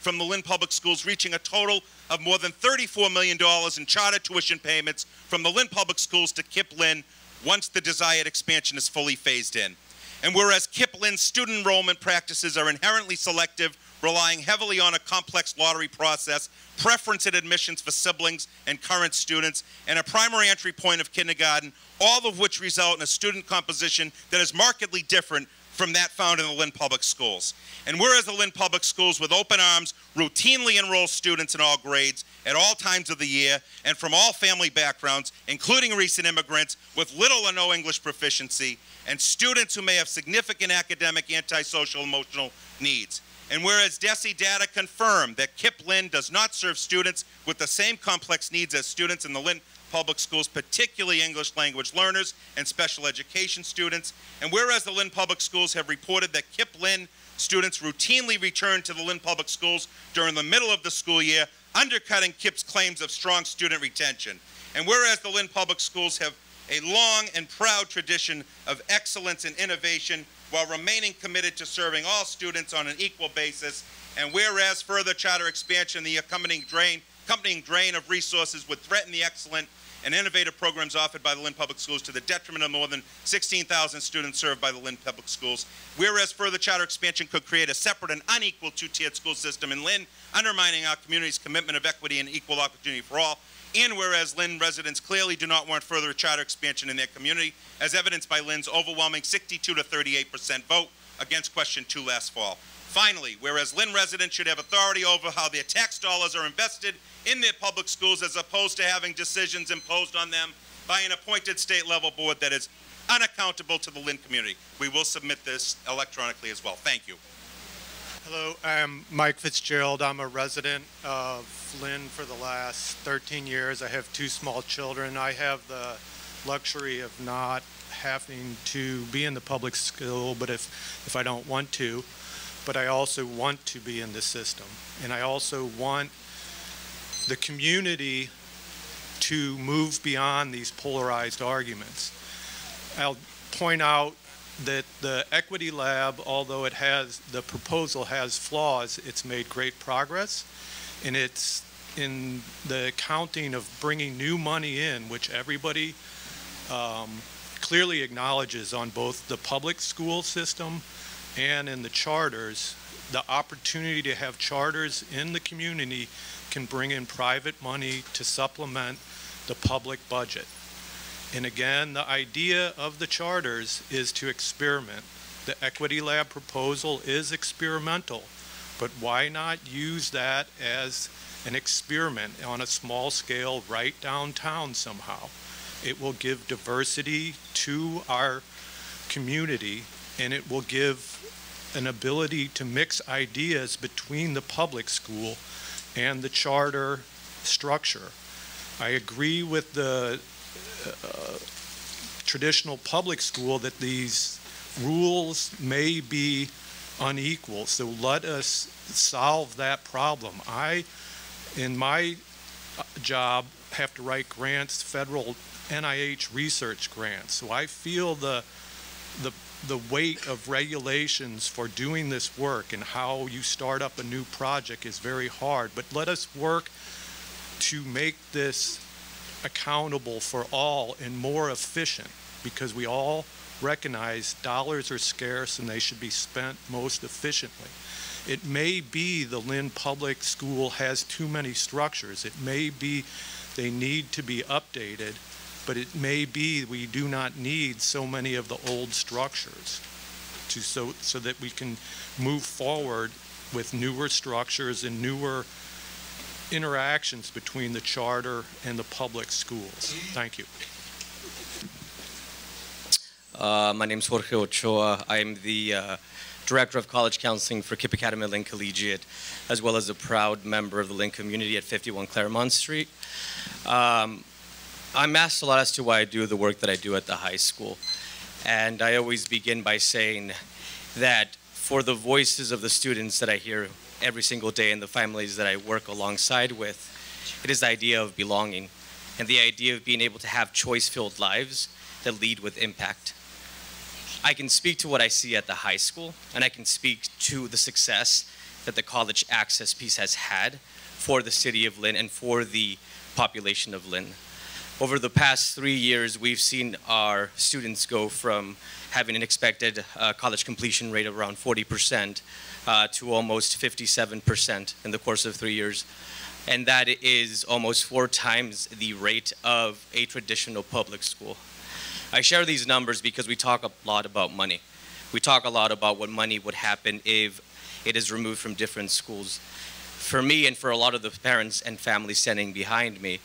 from the Lynn Public Schools, reaching a total of more than $34 million in charter tuition payments from the Lynn Public Schools to KIPP Lynn once the desired expansion is fully phased in. And whereas KIPP Lynn's student enrollment practices are inherently selective, relying heavily on a complex lottery process, preference in admissions for siblings and current students, and a primary entry point of kindergarten, all of which result in a student composition that is markedly different from that found in the Lynn Public Schools. And whereas the Lynn Public Schools with open arms routinely enroll students in all grades at all times of the year and from all family backgrounds, including recent immigrants with little or no English proficiency, and students who may have significant academic, antisocial, emotional needs. And whereas DESE data confirm that KIPP Lynn does not serve students with the same complex needs as students in the Lynn Public Schools, particularly English language learners and special education students. And whereas the Lynn Public Schools have reported that KIPP Lynn students routinely return to the Lynn Public Schools during the middle of the school year, undercutting KIPP's claims of strong student retention. And whereas the Lynn Public Schools have a long and proud tradition of excellence and innovation while remaining committed to serving all students on an equal basis, and whereas further charter expansion and the accompanying drain of resources would threaten the excellent and innovative programs offered by the Lynn Public Schools to the detriment of more than 16,000 students served by the Lynn Public Schools, whereas further charter expansion could create a separate and unequal two-tiered school system in Lynn, undermining our community's commitment of equity and equal opportunity for all, and whereas Lynn residents clearly do not want further charter expansion in their community, as evidenced by Lynn's overwhelming 62 to 38% vote against question 2 last fall. Finally, whereas Lynn residents should have authority over how their tax dollars are invested in their public schools as opposed to having decisions imposed on them by an appointed state-level board that is unaccountable to the Lynn community. We will submit this electronically as well. Thank you. Hello, I'm Mike Fitzgerald. I'm a resident of Lynn for the last 13 years. I have 2 small children. I have the luxury of not having to be in the public school, but if I don't want to, but I also want to be in the system. And I also want the community to move beyond these polarized arguments. I'll point out that the Equity Lab, although the proposal has flaws, it's made great progress, and it's in the counting of bringing new money in, which everybody clearly acknowledges on both the public school system and in the charters. The opportunity to have charters in the community can bring in private money to supplement the public budget. And again, the idea of the charters is to experiment. The Equity Lab proposal is experimental, but why not use that as an experiment on a small scale right downtown somehow? It will give diversity to our community, and it will give an ability to mix ideas between the public school and the charter structure. I agree with the traditional public school that these rules may be unequal, so let us solve that problem. I, in my job, have to write grants, federal NIH research grants, so I feel the weight of regulations for doing this work, and how you start up a new project is very hard, but let us work to make this accountable for all and more efficient, because we all recognize dollars are scarce and they should be spent most efficiently. It may be the Lynn Public School has too many structures. It may be they need to be updated, but it may be we do not need so many of the old structures so that we can move forward with newer structures and newer interactions between the charter and the public schools. Thank you. My name is Jorge Ochoa. I'm the Director of College Counseling for KIPP Academy Lynn Collegiate, as well as a proud member of the Lynn community at 51 Claremont Street. I'm asked a lot as to why I do the work that I do at the high school. And I always begin by saying that for the voices of the students that I hear every single day and the families that I work alongside with, it is the idea of belonging and the idea of being able to have choice-filled lives that lead with impact. I can speak to what I see at the high school, and I can speak to the success that the college access piece has had for the city of Lynn and for the population of Lynn. Over the past 3 years, we've seen our students go from having an expected college completion rate of around 40% to almost 57% in the course of 3 years. And that is almost 4 times the rate of a traditional public school. I share these numbers because we talk a lot about money. We talk a lot about what money would happen if it is removed from different schools. For me and for a lot of the parents and families standing behind me,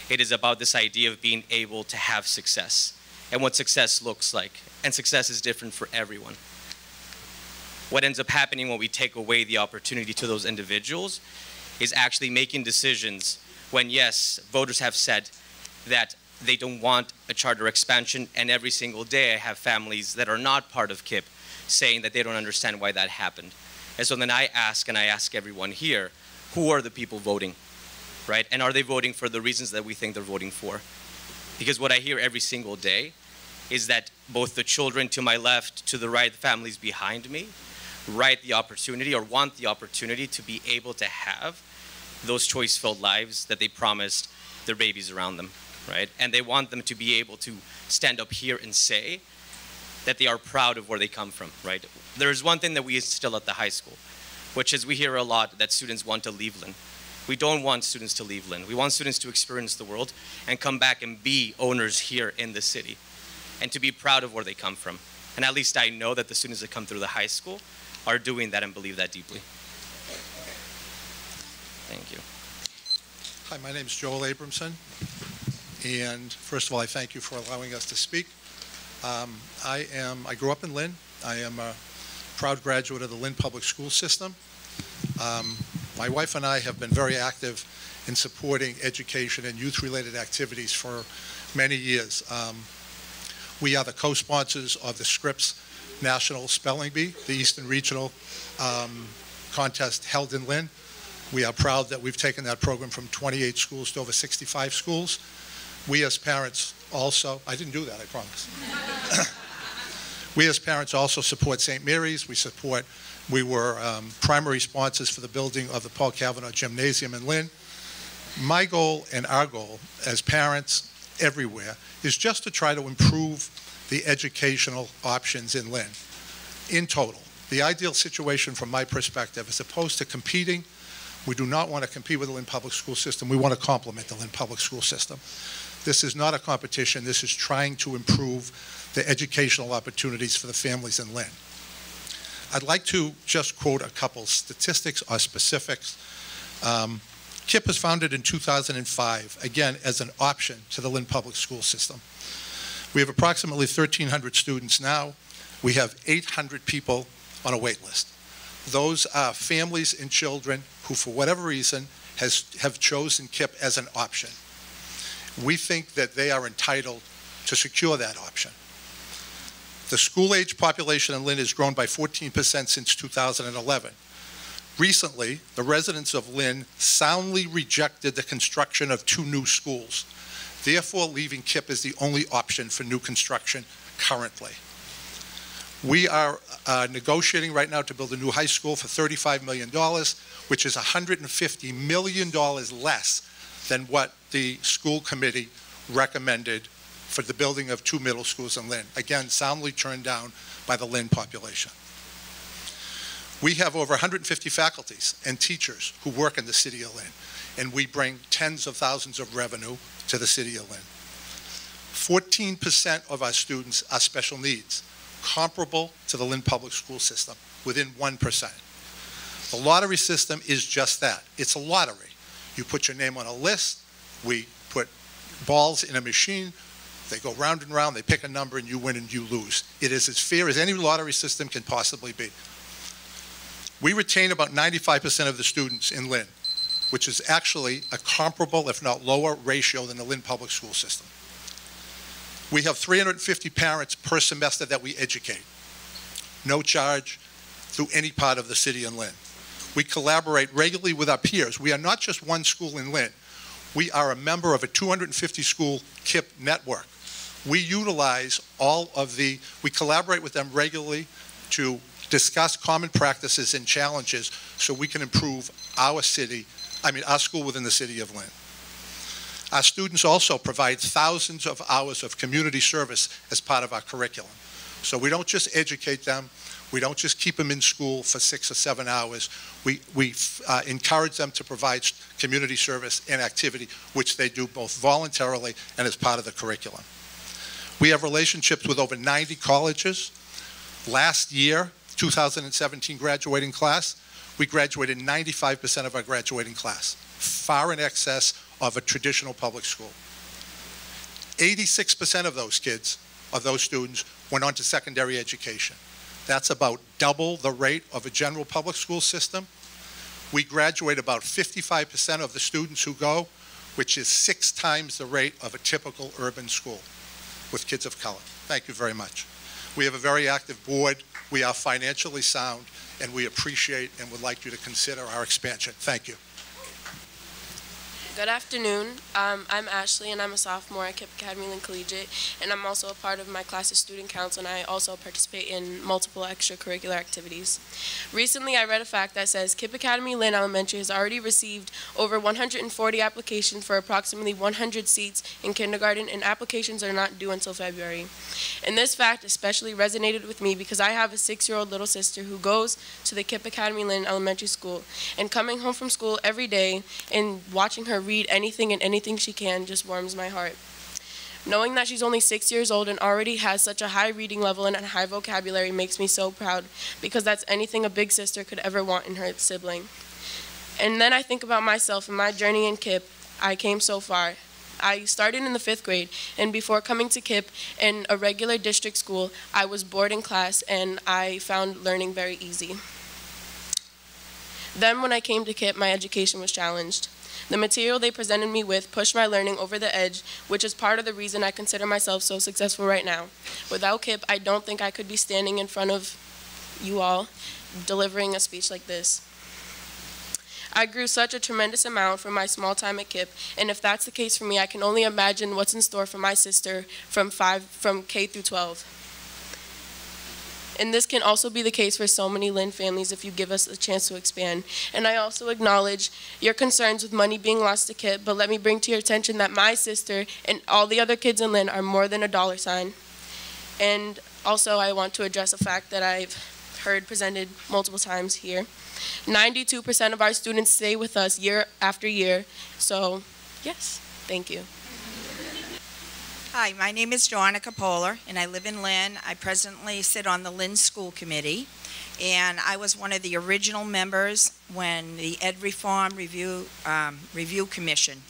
it is about this idea of being able to have success and what success looks like. And success is different for everyone. What ends up happening when we take away the opportunity to those individuals is actually making decisions when, yes, voters have said that they don't want a charter expansion, and every single day I have families that are not part of KIPP saying that they don't understand why that happened. And so then I ask, and I ask everyone here, who are the people voting, right? And are they voting for the reasons that we think they're voting for? Because what I hear every single day is that both the children to my left, to the right, the families behind me, the opportunity or want the opportunity to be able to have those choice-filled lives that they promised their babies around them, right? And they want them to be able to stand up here and say that they are proud of where they come from, right? There's one thing that we instill at the high school, which is we hear a lot that students want to leave Lynn. We don't want students to leave Lynn. We want students to experience the world and come back and be owners here in the city and to be proud of where they come from. And at least I know that the students that come through the high school are doing that and believe that deeply. Thank you. Hi, my name is Joel Abramson, and first of all, I thank you for allowing us to speak. I grew up in Lynn. I am a proud graduate of the Lynn Public School System. My wife and I have been very active in supporting education and youth-related activities for many years. We are the co-sponsors of the Scripps National Spelling Bee, the Eastern Regional contest held in Lynn. We are proud that we've taken that program from 28 schools to over 65 schools. We as parents also, I didn't do that, I promise. We as parents also support St. Mary's. We were primary sponsors for the building of the Paul Cavanaugh Gymnasium in Lynn. My goal and our goal as parents everywhere is just to try to improve the educational options in Lynn in total. The ideal situation from my perspective, as opposed to competing, we do not want to compete with the Lynn Public School System. We want to complement the Lynn Public School System. This is not a competition. This is trying to improve the educational opportunities for the families in Lynn. I'd like to just quote a couple statistics or specifics. KIPP was founded in 2005, again, as an option to the Lynn Public School System. We have approximately 1,300 students now. We have 800 people on a wait list. Those are families and children who, for whatever reason, have chosen KIPP as an option. We think that they are entitled to secure that option. The school-age population in Lynn has grown by 14% since 2011. Recently, the residents of Lynn soundly rejected the construction of 2 new schools, therefore leaving KIPP as the only option for new construction currently. We are negotiating right now to build a new high school for $35 million, which is $150 million less than what the school committee recommended for the building of 2 middle schools in Lynn. Again, soundly turned down by the Lynn population. We have over 150 faculties and teachers who work in the city of Lynn, and we bring tens of thousands of revenue to the city of Lynn. 14% of our students are special needs, comparable to the Lynn Public School System, within 1%. The lottery system is just that. It's a lottery. You put your name on a list, we put balls in a machine, they go round and round, they pick a number, and you win and you lose. It is as fair as any lottery system can possibly be. We retain about 95% of the students in Lynn, which is actually a comparable, if not lower, ratio than the Lynn Public School System. We have 350 parents per semester that we educate, no charge, through any part of the city in Lynn. We collaborate regularly with our peers. We are not just one school in Lynn. We are a member of a 250-school KIPP network. We utilize we collaborate with them regularly to discuss common practices and challenges so we can improve our school within the city of Lynn. Our students also provide thousands of hours of community service as part of our curriculum. So we don't just educate them, we don't just keep them in school for 6 or 7 hours. We encourage them to provide community service and activity, which they do both voluntarily and as part of the curriculum. We have relationships with over 90 colleges. Last year, 2017 graduating class, we graduated 95% of our graduating class, far in excess of a traditional public school. 86% of those kids, of those students, went on to secondary education. That's about double the rate of a general public school system. We graduate about 55% of the students who go, which is 6 times the rate of a typical urban school with kids of color. Thank you very much. We have a very active board. We are financially sound, and we appreciate and would like you to consider our expansion. Thank you. Good afternoon. I'm Ashley, and I'm a sophomore at KIPP Academy Lynn Collegiate, and I'm also a part of my class's student council, and I also participate in multiple extracurricular activities. Recently, I read a fact that says KIPP Academy Lynn Elementary has already received over 140 applications for approximately 100 seats in kindergarten, and applications are not due until February. And this fact especially resonated with me because I have a 6-year-old little sister who goes to the KIPP Academy Lynn Elementary School, and coming home from school every day and watching her read anything and anything she can just warms my heart. Knowing that she's only 6 years old and already has such a high reading level and a high vocabulary makes me so proud, because that's anything a big sister could ever want in her sibling. And then I think about myself and my journey in KIPP. I came so far. I started in the 5th grade, and before coming to KIPP in a regular district school, I was bored in class and I found learning very easy. Then when I came to KIPP, my education was challenged. The material they presented me with pushed my learning over the edge, which is part of the reason I consider myself so successful right now. Without KIPP, I don't think I could be standing in front of you all delivering a speech like this. I grew such a tremendous amount from my small time at KIPP, and if that's the case for me, I can only imagine what's in store for my sister from K through 12. And this can also be the case for so many Lynn families if you give us a chance to expand. And I also acknowledge your concerns with money being lost to KIPP, but let me bring to your attention that my sister and all the other kids in Lynn are more than a dollar sign. And also I want to address a fact that I've heard presented multiple times here. 92% of our students stay with us year after year. So, yes, thank you. Hi, my name is Joanna Capola, and I live in Lynn. I presently sit on the Lynn School Committee, and I was one of the original members when the Ed Reform Review Commission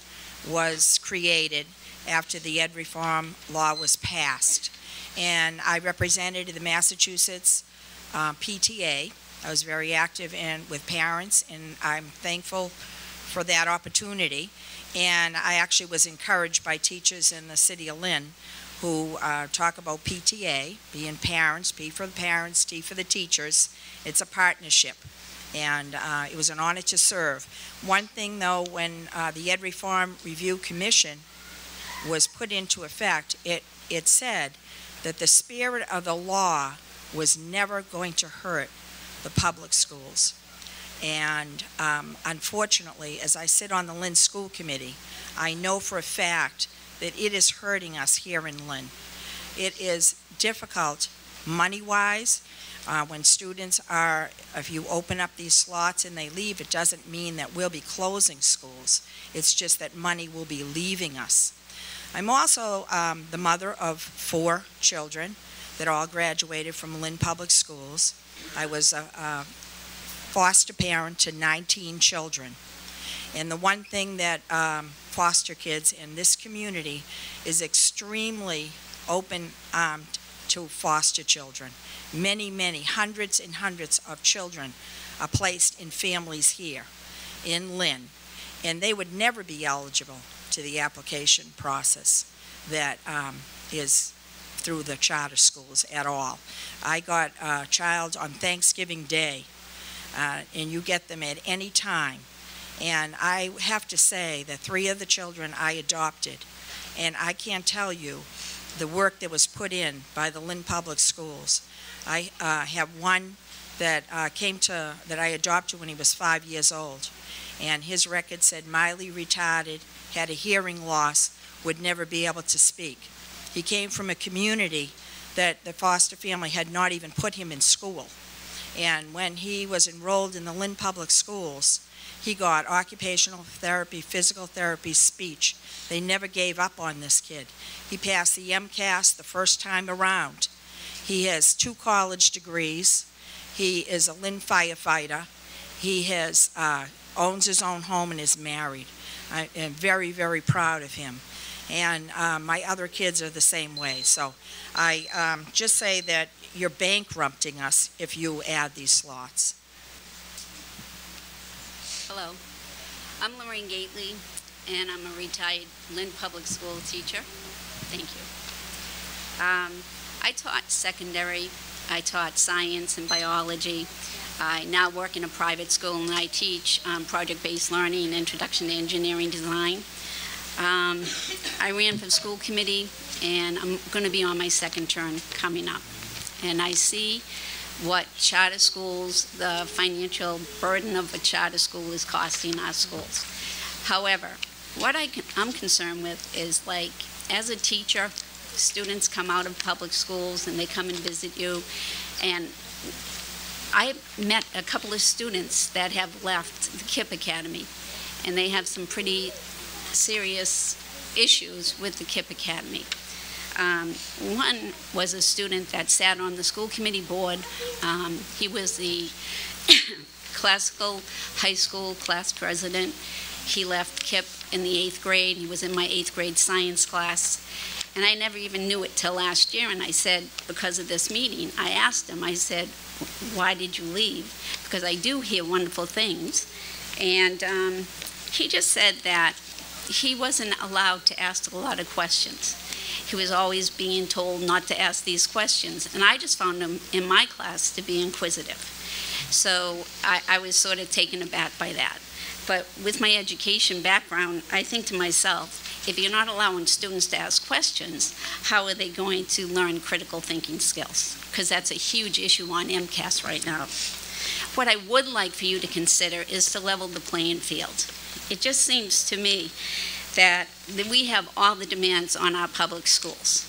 was created after the Ed Reform law was passed. And I represented the Massachusetts PTA. I was very active with parents, and I'm thankful for that opportunity. And I actually was encouraged by teachers in the City of Lynn who talk about PTA, being parents, P for the parents, T for the teachers. It's a partnership, and it was an honor to serve. One thing, though, when the Ed Reform Review Commission was put into effect, it said that the spirit of the law was never going to hurt the public schools. And unfortunately, as I sit on the Lynn School Committee, I know for a fact that it is hurting us here in Lynn. It is difficult money-wise. When students are, if you open up these slots and they leave, it doesn't mean that we'll be closing schools. It's just that money will be leaving us. I'm also the mother of 4 children that all graduated from Lynn Public Schools. I was a foster parent to 19 children. And the one thing that foster kids in this community is extremely open to foster children. Many, many, hundreds and hundreds of children are placed in families here in Lynn, and they would never be eligible to the application process that is through the charter schools at all. I got a child on Thanksgiving Day, and you get them at any time. And I have to say that 3 of the children I adopted, and I can't tell you the work that was put in by the Lynn Public Schools. I have one that that I adopted when he was 5 years old, and his record said mildly retarded, had a hearing loss, would never be able to speak. He came from a community that the foster family had not even put him in school. And when he was enrolled in the Lynn Public Schools, he got occupational therapy, physical therapy, speech. They never gave up on this kid. He passed the MCAS the first time around. He has 2 college degrees. He is a Lynn firefighter. He has owns his own home and is married. I am very, very proud of him. And my other kids are the same way. So I just say that you're bankrupting us if you add these slots. Hello, I'm Lorraine Gately, and I'm a retired Lynn Public School teacher. Thank you. I taught secondary, I taught science and biology. I now work in a private school, and I teach project-based learning and introduction to engineering design. I ran for school committee, and I'm going to be on my second term coming up. And I see what charter schools, the financial burden of a charter school is costing our schools. However, what I'm concerned with is, like, as a teacher, students come out of public schools and they come and visit you, and I met a couple of students that have left the KIPP Academy, and they have some pretty serious issues with the KIPP Academy. One was a student that sat on the school committee board. He was the classical high school class president. He left KIPP in the 8th grade. He was in my 8th grade science class. And I never even knew it till last year. And I said, because of this meeting, I asked him, I said, why did you leave? Because I do hear wonderful things. And he just said that he wasn't allowed to ask a lot of questions. He was always being told not to ask these questions. And I just found him in my class to be inquisitive. So I was sort of taken aback by that. But with my education background, I think to myself, if you're not allowing students to ask questions, how are they going to learn critical thinking skills? Because that's a huge issue on MCAS right now. What I would like for you to consider is to level the playing field. It just seems to me that we have all the demands on our public schools.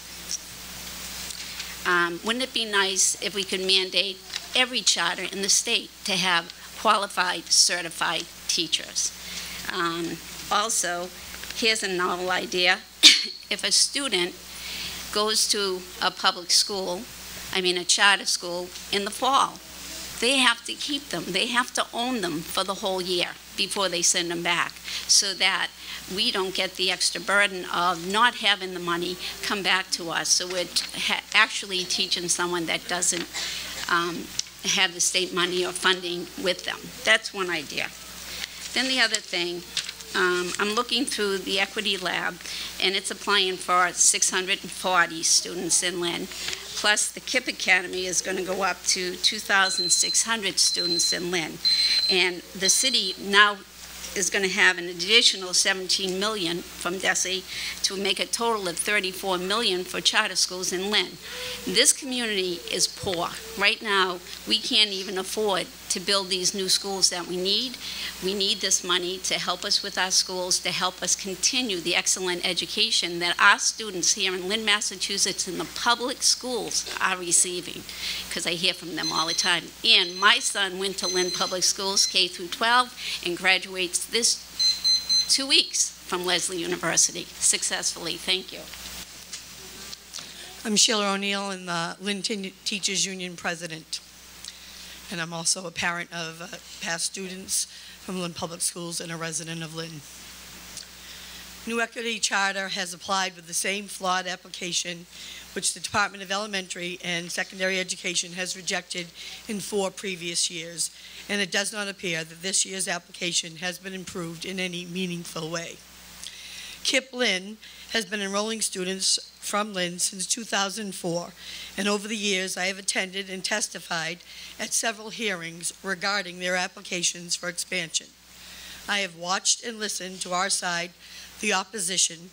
Wouldn't it be nice if we could mandate every charter in the state to have qualified, certified teachers? Also, here's a novel idea. If a student goes to a public school, a charter school, in the fall, they have to keep them. They have to own them for the whole year before they send them back, so that we don't get the extra burden of not having the money come back to us. So we're actually teaching someone that doesn't have the state money or funding with them. That's one idea. Then the other thing, I'm looking through the Equity Lab, and it's applying for 640 students in Lynn. Plus, the KIPP Academy is going to go up to 2,600 students in Lynn. And the city now is going to have an additional $17 million from DESE to make a total of $34 million for charter schools in Lynn. This community is poor. Right now, we can't even afford to build these new schools that we need. We need this money to help us with our schools, to help us continue the excellent education that our students here in Lynn, Massachusetts, in the public schools are receiving, because I hear from them all the time. And my son went to Lynn Public Schools, K through 12, and graduates this 2 weeks from Lesley University successfully. Thank you. I'm Sheila O'Neill, and the Lynn Teachers Union president. And I'm also a parent of past students from Lynn Public Schools and a resident of Lynn. New Equity Charter has applied with the same flawed application which the Department of Elementary and Secondary Education has rejected in 4 previous years, and it does not appear that this year's application has been improved in any meaningful way. KIPP Lynn has been enrolling students from Lynn since 2004, and over the years I have attended and testified at several hearings regarding their applications for expansion. I have watched and listened to our side, the opposition,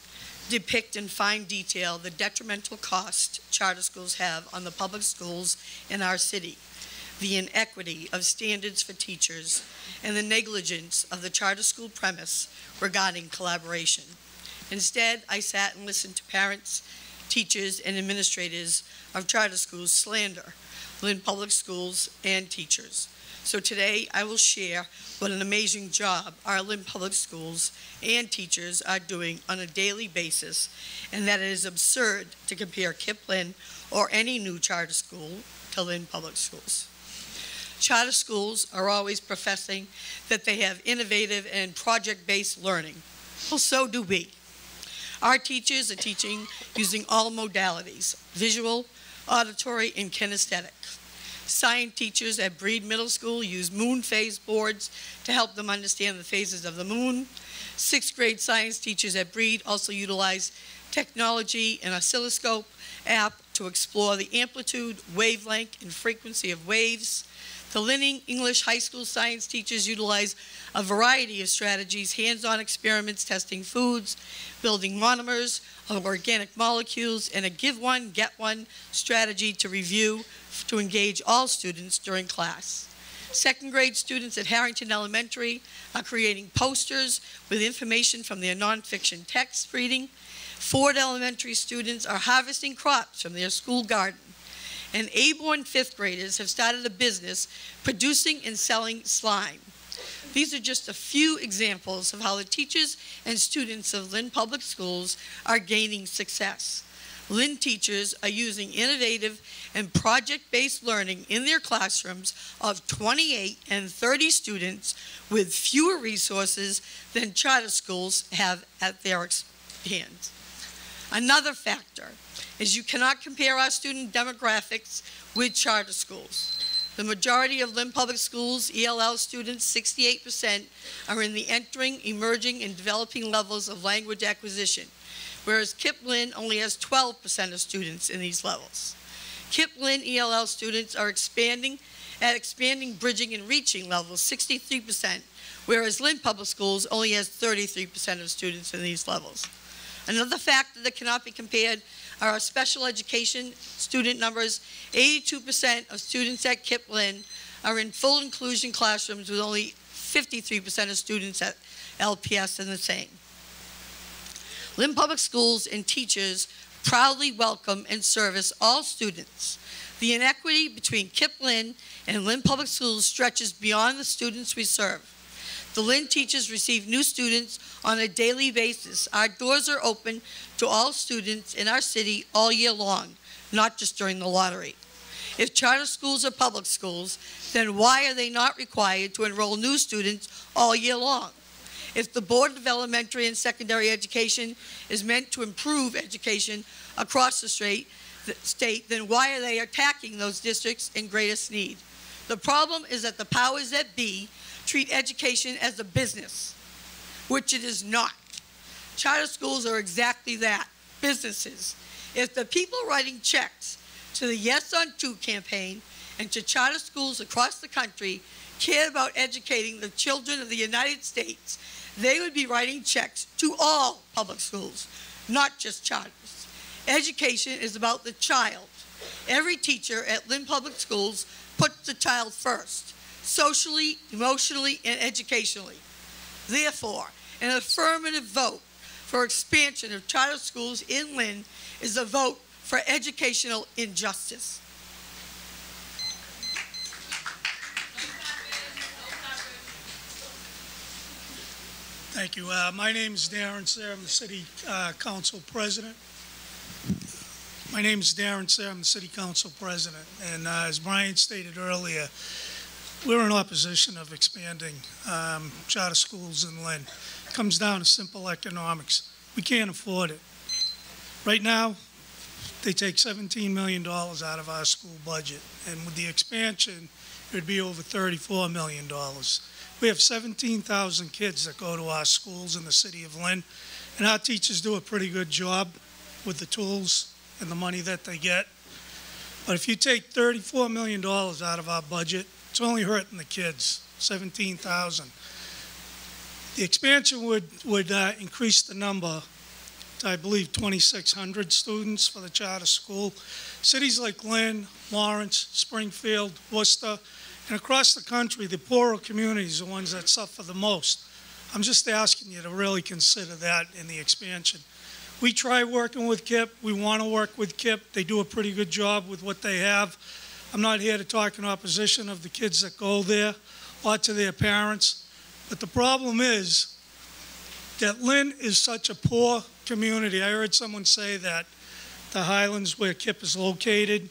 depict in fine detail the detrimental cost charter schools have on the public schools in our city, the inequity of standards for teachers, and the negligence of the charter school premise regarding collaboration. Instead, I sat and listened to parents, teachers, and administrators of charter schools slander Lynn Public Schools and teachers. So today, I will share what an amazing job our Lynn Public Schools and teachers are doing on a daily basis, and that it is absurd to compare KIPP Lynn or any new charter school to Lynn Public Schools. Charter schools are always professing that they have innovative and project-based learning. Well, so do we. Our teachers are teaching using all modalities, visual, auditory, and kinesthetic. Science teachers at Breed Middle School use moon phase boards to help them understand the phases of the moon. 6th grade science teachers at Breed also utilize technology and oscilloscope app to explore the amplitude, wavelength, and frequency of waves. The Lynn English High School science teachers utilize a variety of strategies, hands-on experiments testing foods, building monomers of organic molecules, and a give one, get one strategy to review to engage all students during class. 2nd grade students at Harrington Elementary are creating posters with information from their nonfiction text reading. Ford Elementary students are harvesting crops from their school garden. And Aborn 5th graders have started a business producing and selling slime. These are just a few examples of how the teachers and students of Lynn Public Schools are gaining success. Lynn teachers are using innovative and project-based learning in their classrooms of 28 and 30 students with fewer resources than charter schools have at their hands. Another factor is you cannot compare our student demographics with charter schools. The majority of Lynn Public Schools ELL students, 68%, are in the entering, emerging, and developing levels of language acquisition, whereas KIPP Lynn only has 12% of students in these levels. KIPP Lynn ELL students are expanding, bridging, and reaching levels, 63%, whereas Lynn Public Schools only has 33% of students in these levels. Another factor that cannot be compared are our special education student numbers. 82% of students at KIPP Lynn are in full inclusion classrooms, with only 53% of students at LPS in the same. Lynn Public Schools and teachers proudly welcome and service all students. The inequity between KIPP Lynn and Lynn Public Schools stretches beyond the students we serve. The Lynn teachers receive new students on a daily basis. Our doors are open to all students in our city all year long, not just during the lottery. If charter schools are public schools, then why are they not required to enroll new students all year long? If the Board of Elementary and Secondary Education is meant to improve education across the state, then why are they attacking those districts in greatest need? The problem is that the powers that be treat education as a business, which it is not. Charter schools are exactly that, businesses. If the people writing checks to the Yes on 2 campaign and to charter schools across the country cared about educating the children of the United States, they would be writing checks to all public schools, not just charters. Education is about the child. Every teacher at Lynn Public Schools puts the child first, socially, emotionally, and educationally. Therefore, an affirmative vote for expansion of charter schools in Lynn is a vote for educational injustice. Thank you. My name is Darren Sayre. I'm the City Council President. And as Brian stated earlier, we're in opposition of expanding charter schools in Lynn. It comes down to simple economics. We can't afford it. Right now, they take $17 million out of our school budget, and with the expansion, it would be over $34 million. We have 17,000 kids that go to our schools in the City of Lynn, and our teachers do a pretty good job with the tools and the money that they get. But if you take $34 million out of our budget, it's only hurting the kids, 17,000. The expansion would increase the number to, I believe, 2,600 students for the charter school. Cities like Lynn, Lawrence, Springfield, Worcester, and across the country, the poorer communities are the ones that suffer the most. I'm just asking you to really consider that in the expansion. We try working with KIPP. We want to work with KIPP. They do a pretty good job with what they have. I'm not here to talk in opposition of the kids that go there or to their parents. But the problem is that Lynn is such a poor community. I heard someone say that the Highlands, where KIPP is located,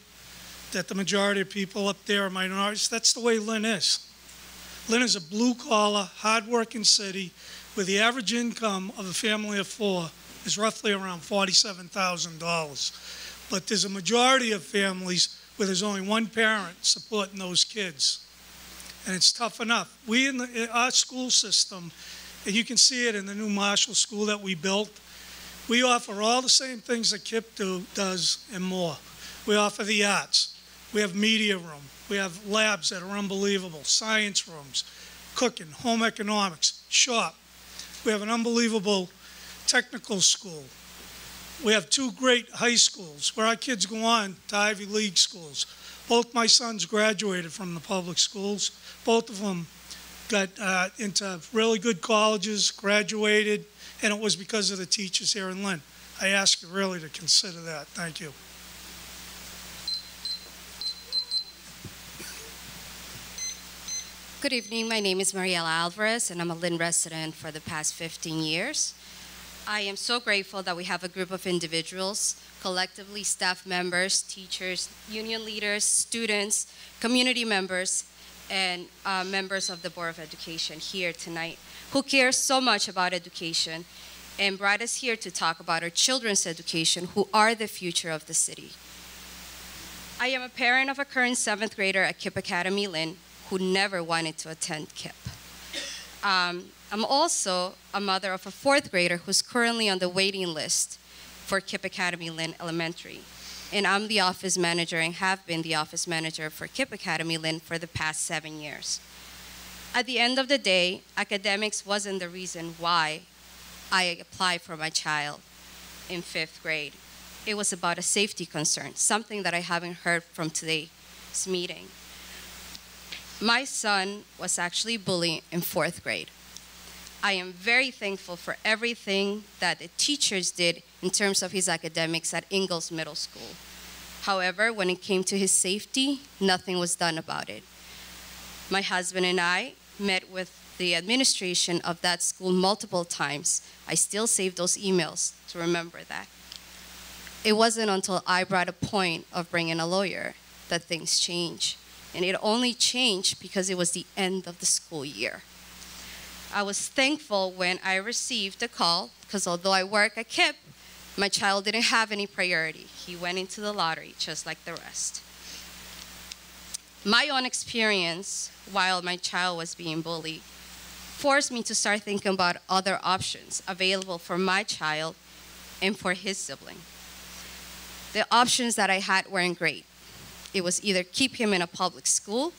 that the majority of people up there are minorities. That's the way Lynn is. Lynn is a blue-collar, hard-working city where the average income of a family of 4 is roughly around $47,000. But there's a majority of families where there's only one parent supporting those kids. And it's tough enough. We in our school system, and you can see it in the new Marshall School that we built, we offer all the same things that KIPP does and more. We offer the arts. We have media room. We have labs that are unbelievable, science rooms, cooking, home economics, shop. We have an unbelievable technical school. We have 2 great high schools where our kids go on to Ivy League schools. Both my sons graduated from the public schools. Both of them got into really good colleges, graduated, and it was because of the teachers here in Lynn. I ask you really to consider that. Thank you. Good evening. My name is Mariela Alvarez, and I'm a Lynn resident for the past 15 years. I am so grateful that we have a group of individuals, collectively staff members, teachers, union leaders, students, community members, and members of the Board of Education here tonight who care so much about education and brought us here to talk about our children's education, who are the future of the city. I am a parent of a current 7th grader at KIPP Academy Lynn who never wanted to attend KIPP. I'm also a mother of a 4th grader who's currently on the waiting list for KIPP Academy Lynn Elementary. And I'm the office manager and have been the office manager for KIPP Academy Lynn for the past 7 years. At the end of the day, academics wasn't the reason why I applied for my child in 5th grade. It was about a safety concern, something that I haven't heard from today's meeting. My son was actually bullied in 4th grade. I am very thankful for everything that the teachers did in terms of his academics at Ingalls Middle School. However, when it came to his safety, nothing was done about it. My husband and I met with the administration of that school multiple times. I still save those emails to remember that. It wasn't until I brought a point of bringing a lawyer that things changed. And it only changed because it was the end of the school year. I was thankful when I received a call, because although I work at KIPP, my child didn't have any priority. He went into the lottery just like the rest. My own experience while my child was being bullied forced me to start thinking about other options available for my child and for his sibling. The options that I had weren't great. It was either keep him in a public school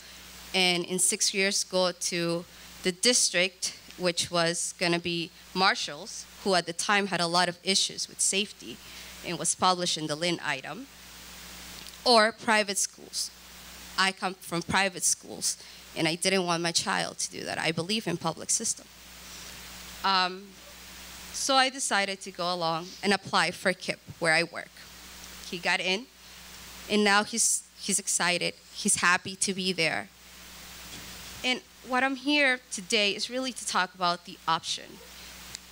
and in 6 years go to the district, which was going to be Marshall's, who at the time had a lot of issues with safety and was published in the Lynn item, or private schools. I come from private schools, and I didn't want my child to do that. I believe in public system. So I decided to go along and apply for KIPP, where I work. He got in, and now he's excited. He's happy to be there. And what I'm here today is really to talk about the option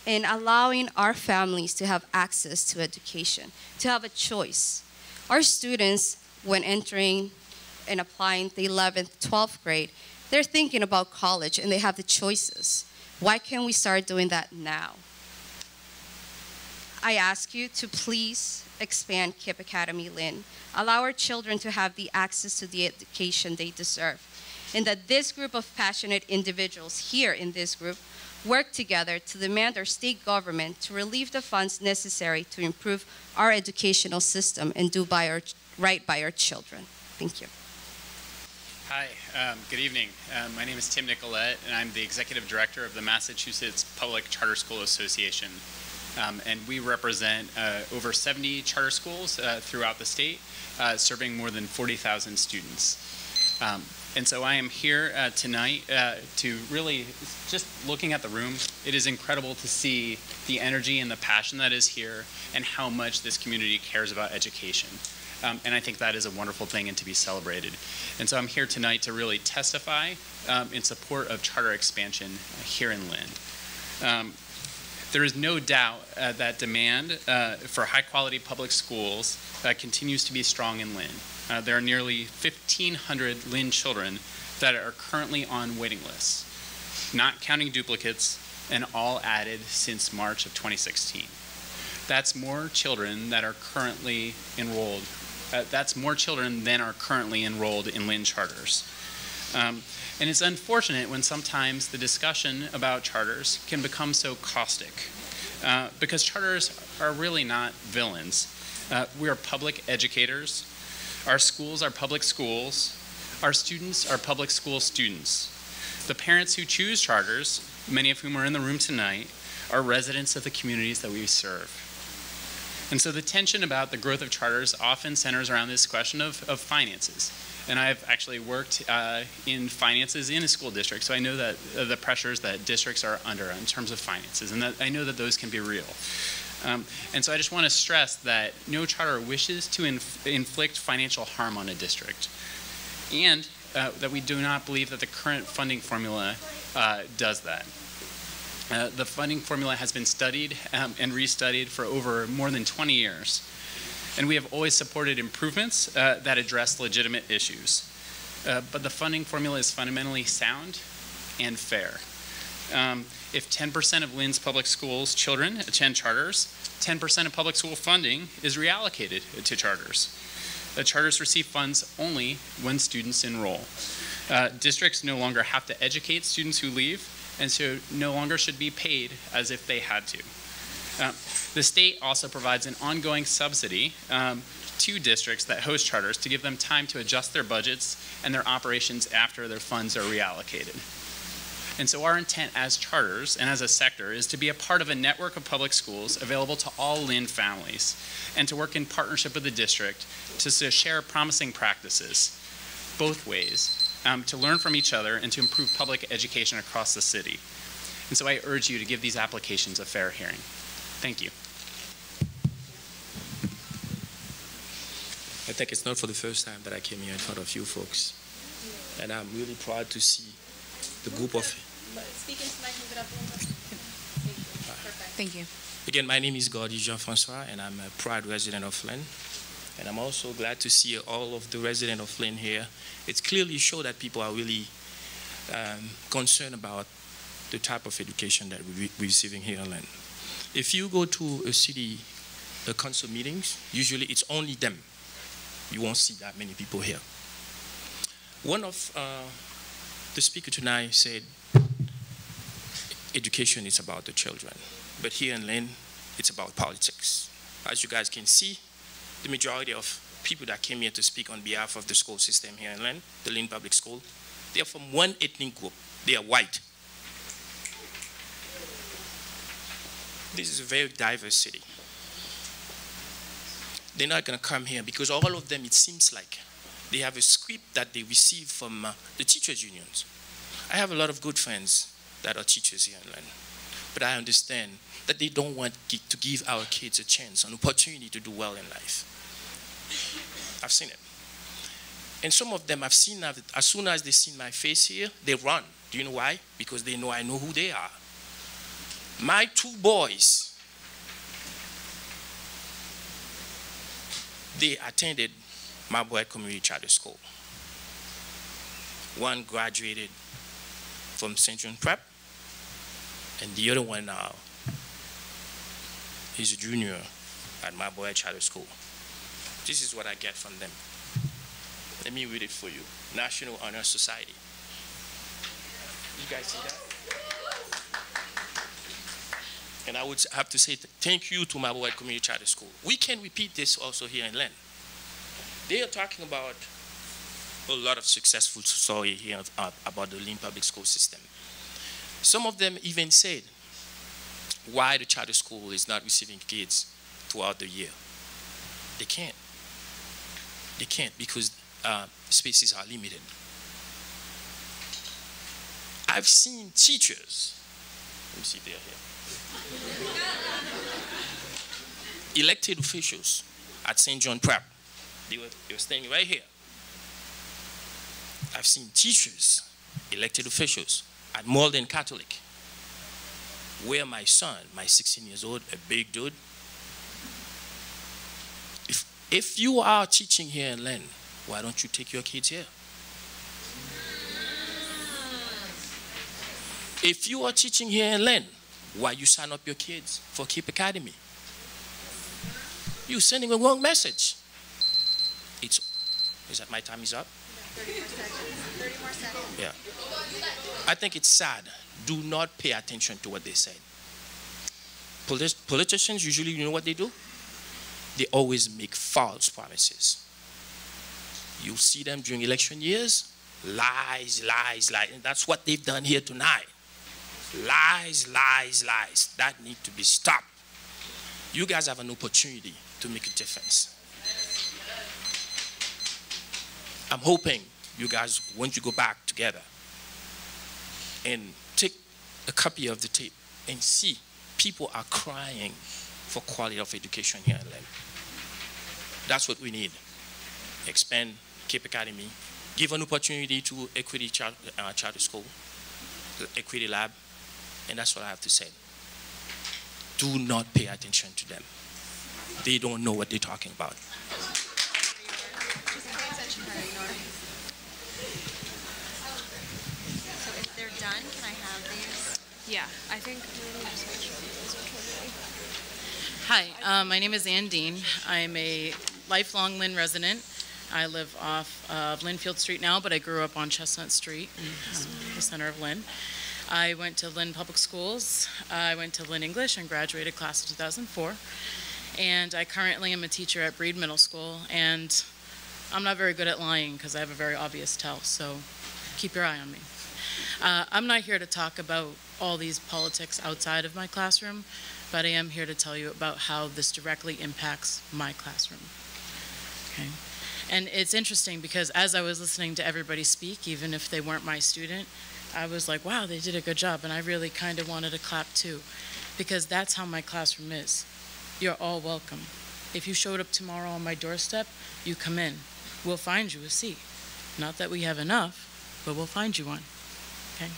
and allowing our families to have access to education, to have a choice. Our students, when entering and applying the 11th, 12th grade, they're thinking about college and they have the choices. Why can't we start doing that now? I ask you to please expand KIPP Academy Lynn. Allow our children to have the access to the education they deserve. And that this group of passionate individuals here in this group work together to demand our state government to relieve the funds necessary to improve our educational system and do right by our children. Thank you. Hi, good evening. My name is Tim Nicolette, and I'm the Executive Director of the Massachusetts Public Charter School Association. And we represent over 70 charter schools throughout the state, serving more than 40,000 students. And so I am here tonight to really, just looking at the room, it is incredible to see the energy and the passion that is here and how much this community cares about education. And I think that is a wonderful thing and to be celebrated. And so I'm here tonight to really testify in support of charter expansion here in Lynn. There is no doubt that demand for high-quality public schools continues to be strong in Lynn. There are nearly 1,500 Lynn children that are currently on waiting lists, not counting duplicates, and all added since March of 2016. that's more children that are currently enrolled. That's more children than are currently enrolled in Lynn charters. And it's unfortunate when sometimes the discussion about charters can become so caustic, because charters are really not villains. We are public educators. Our schools are public schools. Our students are public school students. The parents who choose charters, many of whom are in the room tonight, are residents of the communities that we serve. And so the tension about the growth of charters often centers around this question of finances. And I've actually worked in finances in a school district, so I know that the pressures that districts are under in terms of finances, and that I know that those can be real. And so I just want to stress that no charter wishes to inflict financial harm on a district, and that we do not believe that the current funding formula does that. The funding formula has been studied and restudied for over more than 20 years. And we have always supported improvements that address legitimate issues. But the funding formula is fundamentally sound and fair. If 10% of Lynn's public schools children attend charters, 10% of public school funding is reallocated to charters. The charters receive funds only when students enroll. Districts no longer have to educate students who leave, and so no longer should be paid as if they had to. The state also provides an ongoing subsidy to districts that host charters to give them time to adjust their budgets and their operations after their funds are reallocated. And so our intent as charters and as a sector is to be a part of a network of public schools available to all Lynn families, and to work in partnership with the district to share promising practices both ways, to learn from each other and to improve public education across the city. And so I urge you to give these applications a fair hearing. Thank you. I think it's not for the first time that I came here in front of you folks. And I'm really proud to see the group of... Thank you. Again, my name is Gordy Jean-Francois, and I'm a proud resident of Lynn. And I'm also glad to see all of the residents of Lynn here. It clearly shows that people are really concerned about the type of education that we're receiving here in Lynn. If you go to a city council meetings, usually it's only them. You won't see that many people here. One of the speakers tonight said education is about the children, but here in Lynn, it's about politics. As you guys can see, the majority of people that came here to speak on behalf of the school system here in Lynn, the Lynn Public School, they are from one ethnic group. They are white. This is a very diverse city. They're not going to come here because all of them, it seems like, they have a script that they receive from the teachers' unions. I have a lot of good friends that are teachers here in Lynn, but I understand that they don't want to give our kids a chance, an opportunity to do well in life. I've seen it. And some of them I've seen, as soon as they see my face here, they run. Do you know why? Because they know I know who they are. My two boys, they attended my boy community charter school. One graduated from St. John Prep, and the other one now is a junior at my boy charter school. This is what I get from them. Let me read it for you. National Honor Society. You guys see that? And I would have to say thank you to my boy community charter school. We can repeat this also here in Lynn. They are talking about a lot of successful stories here about the Lynn public school system. Some of them even said why the charter school is not receiving kids throughout the year. They can't. They can't because spaces are limited. I've seen teachers, let me see if they're here, elected officials at St. John Prep. They were standing right here. I've seen teachers, elected officials at Malden Catholic, where my son, my 16 years old, a big dude, if you are teaching here in Lynn, why don't you take your kids here? If you are teaching here in Lynn, why you sign up your kids for KIPP Academy? You're sending a wrong message. Is that my time is up? 30 more seconds. 30 more seconds. Yeah. I think it's sad. Do not pay attention to what they said. Politicians, usually, you know what they do? They always make false promises. You see them during election years, lies, lies, lies. And that's what they've done here tonight. Lies, lies, lies. That need to be stopped. You guys have an opportunity to make a difference. I'm hoping you guys, once you go back together and take a copy of the tape and see people are crying for quality of education here in Lynn. That's what we need. Expand Cape Academy, give an opportunity to Equity Charter School, Equity Lab, and that's what I have to say. Do not pay attention to them. They don't know what they're talking about. So if they're done, can I have these? Yeah, I think. Hi, my name is Ann Dean. I'm a lifelong Lynn resident. I live off of Linfield Street now, but I grew up on Chestnut Street in the center of Lynn. I went to Lynn Public Schools. I went to Lynn English and graduated class of 2004. And I currently am a teacher at Breed Middle School. And I'm not very good at lying because I have a very obvious tell, so keep your eye on me. I'm not here to talk about all these politics outside of my classroom, but I am here to tell you about how this directly impacts my classroom. Okay. And it's interesting because as I was listening to everybody speak, even if they weren't my student, I was like, wow, they did a good job. And I really kind of wanted to clap too, because that's how my classroom is. You're all welcome. If you showed up tomorrow on my doorstep, you come in. We'll find you a seat. Not that we have enough, but we'll find you one. Okay.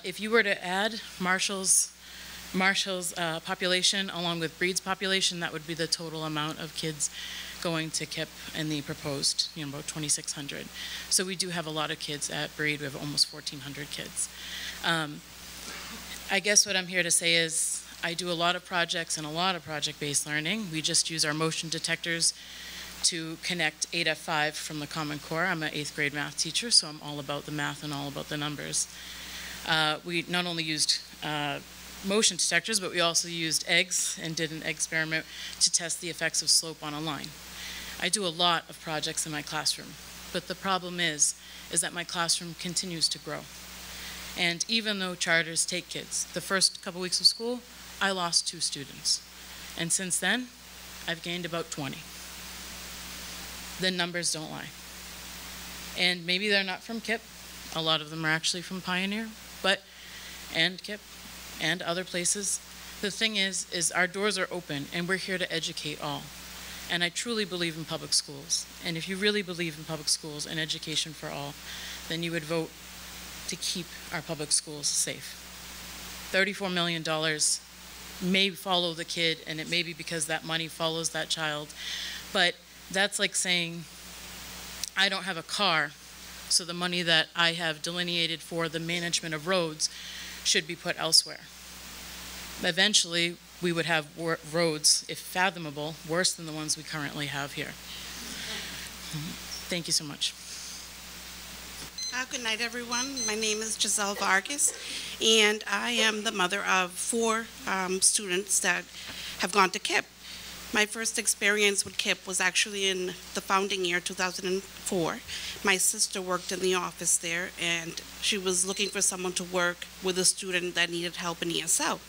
If you were to add Marshall's population along with Breed's population, that would be the total amount of kids going to KIPP and the proposed, about 2,600. So we do have a lot of kids at Breed. We have almost 1,400 kids. I guess what I'm here to say is I do a lot of projects and a lot of project-based learning. We just use our motion detectors to connect 8F5 from the Common Core. I'm an 8th grade math teacher, so I'm all about the math and all about the numbers. We not only used motion detectors, but we also used eggs and did an experiment to test the effects of slope on a line. I do a lot of projects in my classroom, but the problem is that my classroom continues to grow. And even though charters take kids, the first couple weeks of school, I lost 2 students. And since then, I've gained about 20. The numbers don't lie. And maybe they're not from KIPP. A lot of them are actually from Pioneer, and KIPP, and other places. The thing is our doors are open, and we're here to educate all. And I truly believe in public schools. And if you really believe in public schools and education for all, then you would vote to keep our public schools safe. $34 million may follow the kid, and it may be because that money follows that child. But that's like saying, I don't have a car, so the money that I have delineated for the management of roads should be put elsewhere. Eventually, we would have roads, if fathomable, worse than the ones we currently have here. Thank you so much. Good night, everyone. My name is Giselle Vargas, and I am the mother of 4 students that have gone to KIPP. My first experience with KIPP was actually in the founding year, 2004. My sister worked in the office there, and she was looking for someone to work with a student that needed help in ESL.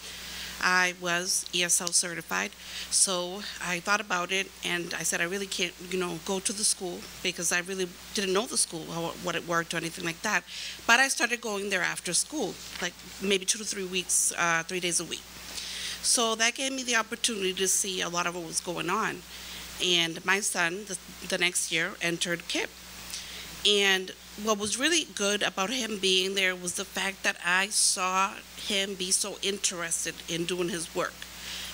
I was ESL certified, so I thought about it, and I said I really can't, go to the school because I really didn't know the school, what it worked or anything like that. But I started going there after school, like maybe 2 to 3 weeks, 3 days a week. So that gave me the opportunity to see a lot of what was going on. And my son, the next year, entered KIPP. And what was really good about him being there was the fact that I saw him be so interested in doing his work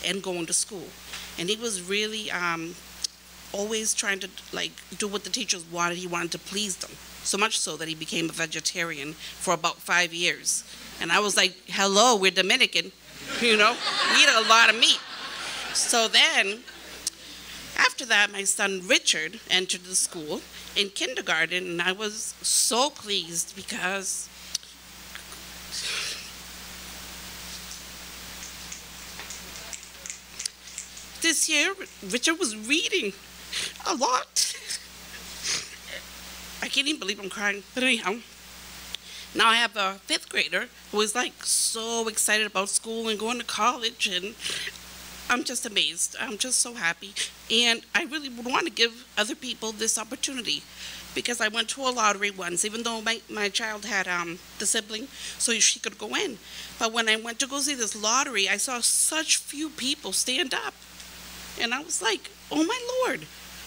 and going to school. And he was really always trying to do what the teachers wanted. He wanted to please them, so much so that he became a vegetarian for about 5 years. And I was like, hello, we're Dominican, we eat a lot of meat. So then that, my son Richard entered the school in kindergarten, and I was so pleased because this year Richard was reading a lot. I can't even believe I'm crying, but anyhow. Now I have a 5th grader who is like so excited about school and going to college, and I'm just amazed. I'm just so happy. And I really would want to give other people this opportunity because I went to a lottery once, even though my child had the sibling, so she could go in. But when I went to go see this lottery, I saw such few people stand up. And I was like, oh my Lord.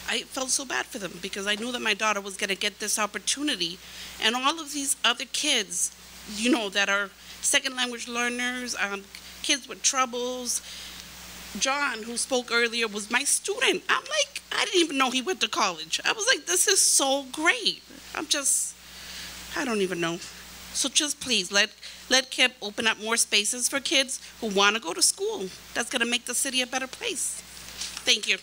I felt so bad for them because I knew that my daughter was going to get this opportunity. And all of these other kids, you know, that are second language learners, kids with troubles. John, who spoke earlier, was my student. I'm like, I didn't even know he went to college. I was like, this is so great. I don't even know. So just please, let KIPP open up more spaces for kids who want to go to school. That's going to make the city a better place. Thank you.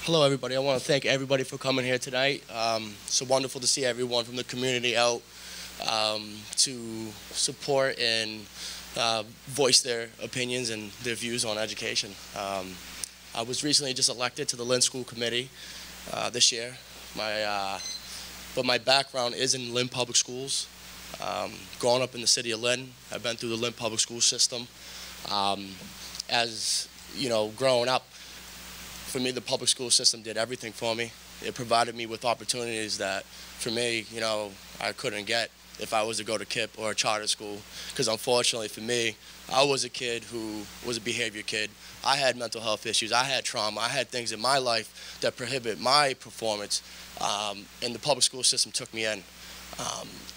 Hello, everybody. I want to thank everybody for coming here tonight. It's so wonderful to see everyone from the community out to support and voice their opinions and their views on education. I was recently just elected to the Lynn School Committee this year. But my background is in Lynn Public Schools. Growing up in the City of Lynn, I've been through the Lynn Public School system. As you know, growing up, for me, the public school system did everything for me. It provided me with opportunities that, for me, you know, I couldn't get if I was to go to KIPP or a charter school. Because unfortunately for me, I was a kid who was a behavior kid. I had mental health issues. I had trauma. I had things in my life that prohibit my performance. And the public school system took me in.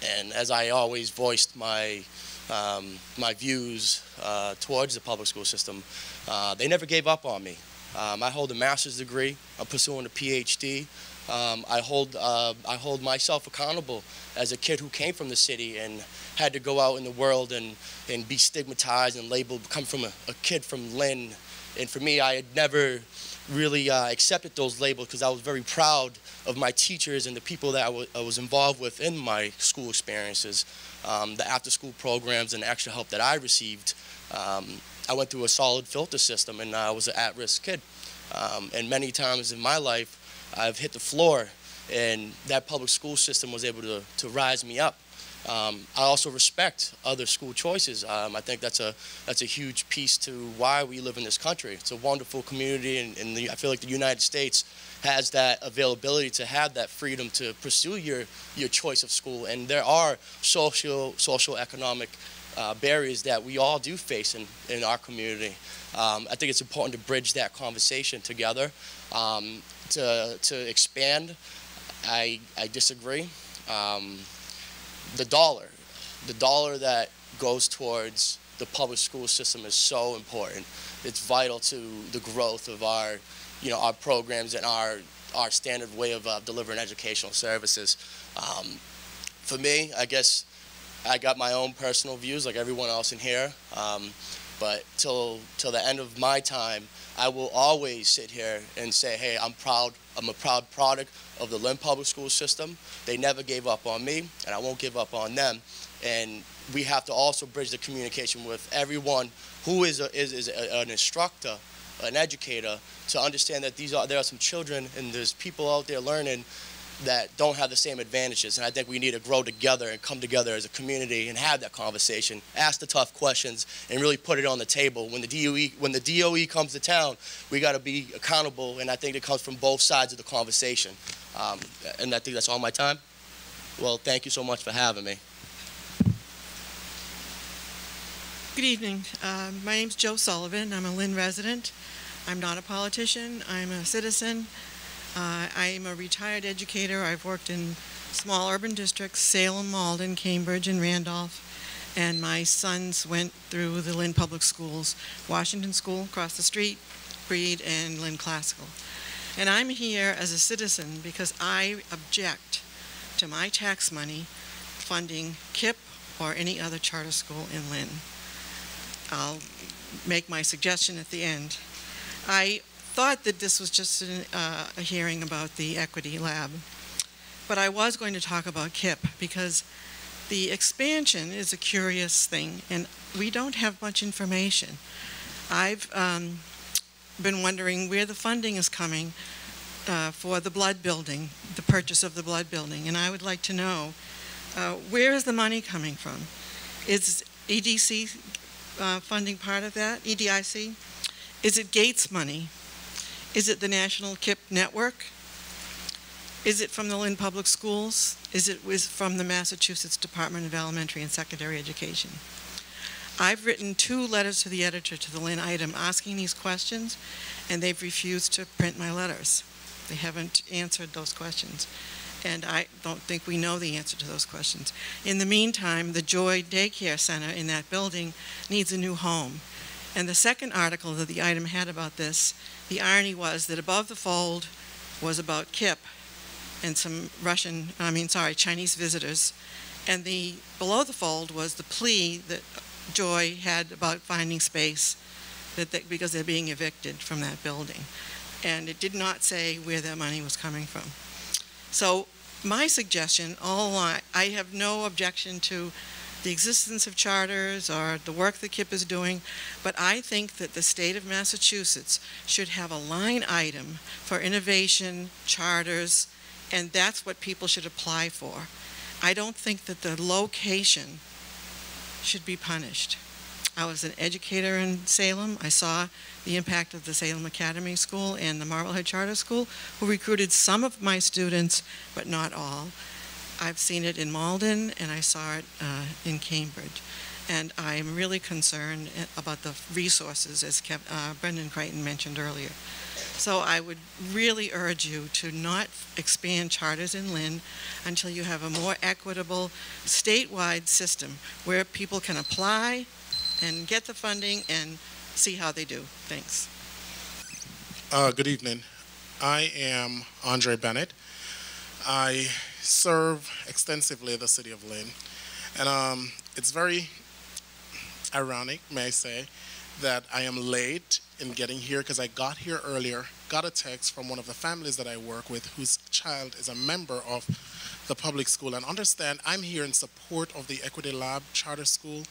And as I always voiced my views towards the public school system, they never gave up on me. I hold a master's degree. I'm pursuing a PhD. I hold myself accountable as a kid who came from the city and had to go out in the world and be stigmatized and labeled, come from a kid from Lynn. And for me, I had never really accepted those labels because I was very proud of my teachers and the people that I was involved with in my school experiences, the after-school programs and the extra help that I received. I went through a solid filter system, and I was an at-risk kid. And many times in my life, I've hit the floor, and that public school system was able to rise me up. I also respect other school choices. I think that's a huge piece to why we live in this country. It's a wonderful community, and I feel like the United States has that availability to have that freedom to pursue your choice of school. And there are social economic barriers that we all do face in our community. I think it's important to bridge that conversation together. To expand, I disagree. The dollar that goes towards the public school system is so important. It's vital to the growth of our programs and our standard way of delivering educational services. For me, I guess I got my own personal views like everyone else in here, but till the end of my time, I will always sit here and say, hey, I'm a proud product of the Lynn Public School system. They never gave up on me, and I won't give up on them. And we have to also bridge the communication with everyone who is an instructor, an educator, to understand that there are some children and there's people out there learning that don't have the same advantages. And I think we need to grow together and come together as a community and have that conversation, ask the tough questions, and really put it on the table. When the DOE comes to town, we got to be accountable, and I think it comes from both sides of the conversation. And I think that's all my time. Well, thank you so much for having me. Good evening. My name's Joe Sullivan. I'm a Lynn resident. I'm not a politician. I'm a citizen. I'm a retired educator. I've worked in small urban districts, Salem, Malden, Cambridge, and Randolph. And my sons went through the Lynn Public Schools, Washington School across the street, Breed, and Lynn Classical. And I'm here as a citizen because I object to my tax money funding KIPP or any other charter school in Lynn. I'll make my suggestion at the end. I thought that this was just a hearing about the Equity Lab. But I was going to talk about KIP because the expansion is a curious thing, and we don't have much information. I've been wondering where the funding is coming for the blood building, the purchase of the blood building, and I would like to know where is the money coming from? Is EDC funding part of that, EDIC? Is it Gates money? Is it the National KIP Network? Is it from the Lynn Public Schools? Is it from the Massachusetts Department of Elementary and Secondary Education? I've written 2 letters to the editor to the Lynn item asking these questions, and they've refused to print my letters. They haven't answered those questions, and I don't think we know the answer to those questions. In the meantime, the Joy Daycare Center in that building needs a new home. And the second article that the item had about this, the irony was that above the fold was about KIP and some Chinese visitors, and below the fold was the plea that Joy had about finding space because they're being evicted from that building. And it did not say where that money was coming from. So my suggestion all along, I have no objection to the existence of charters or the work that KIP is doing, but I think that the state of Massachusetts should have a line item for innovation, charters, and that's what people should apply for. I don't think that the location should be punished. I was an educator in Salem. I saw the impact of the Salem Academy School and the Marblehead Charter School, who recruited some of my students, but not all. I've seen it in Malden, and I saw it in Cambridge. And I'm really concerned about the resources, as Brendan Crichton mentioned earlier. So I would really urge you to not expand charters in Lynn until you have a more equitable statewide system where people can apply and get the funding and see how they do. Thanks. Good evening. I am Andre Bennett. I serve extensively at the City of Lynn. And it's very ironic, may I say, that I am late in getting here because I got here earlier, got a text from one of the families that I work with whose child is a member of the public school. And understand, I'm here in support of the Equity Lab Charter School.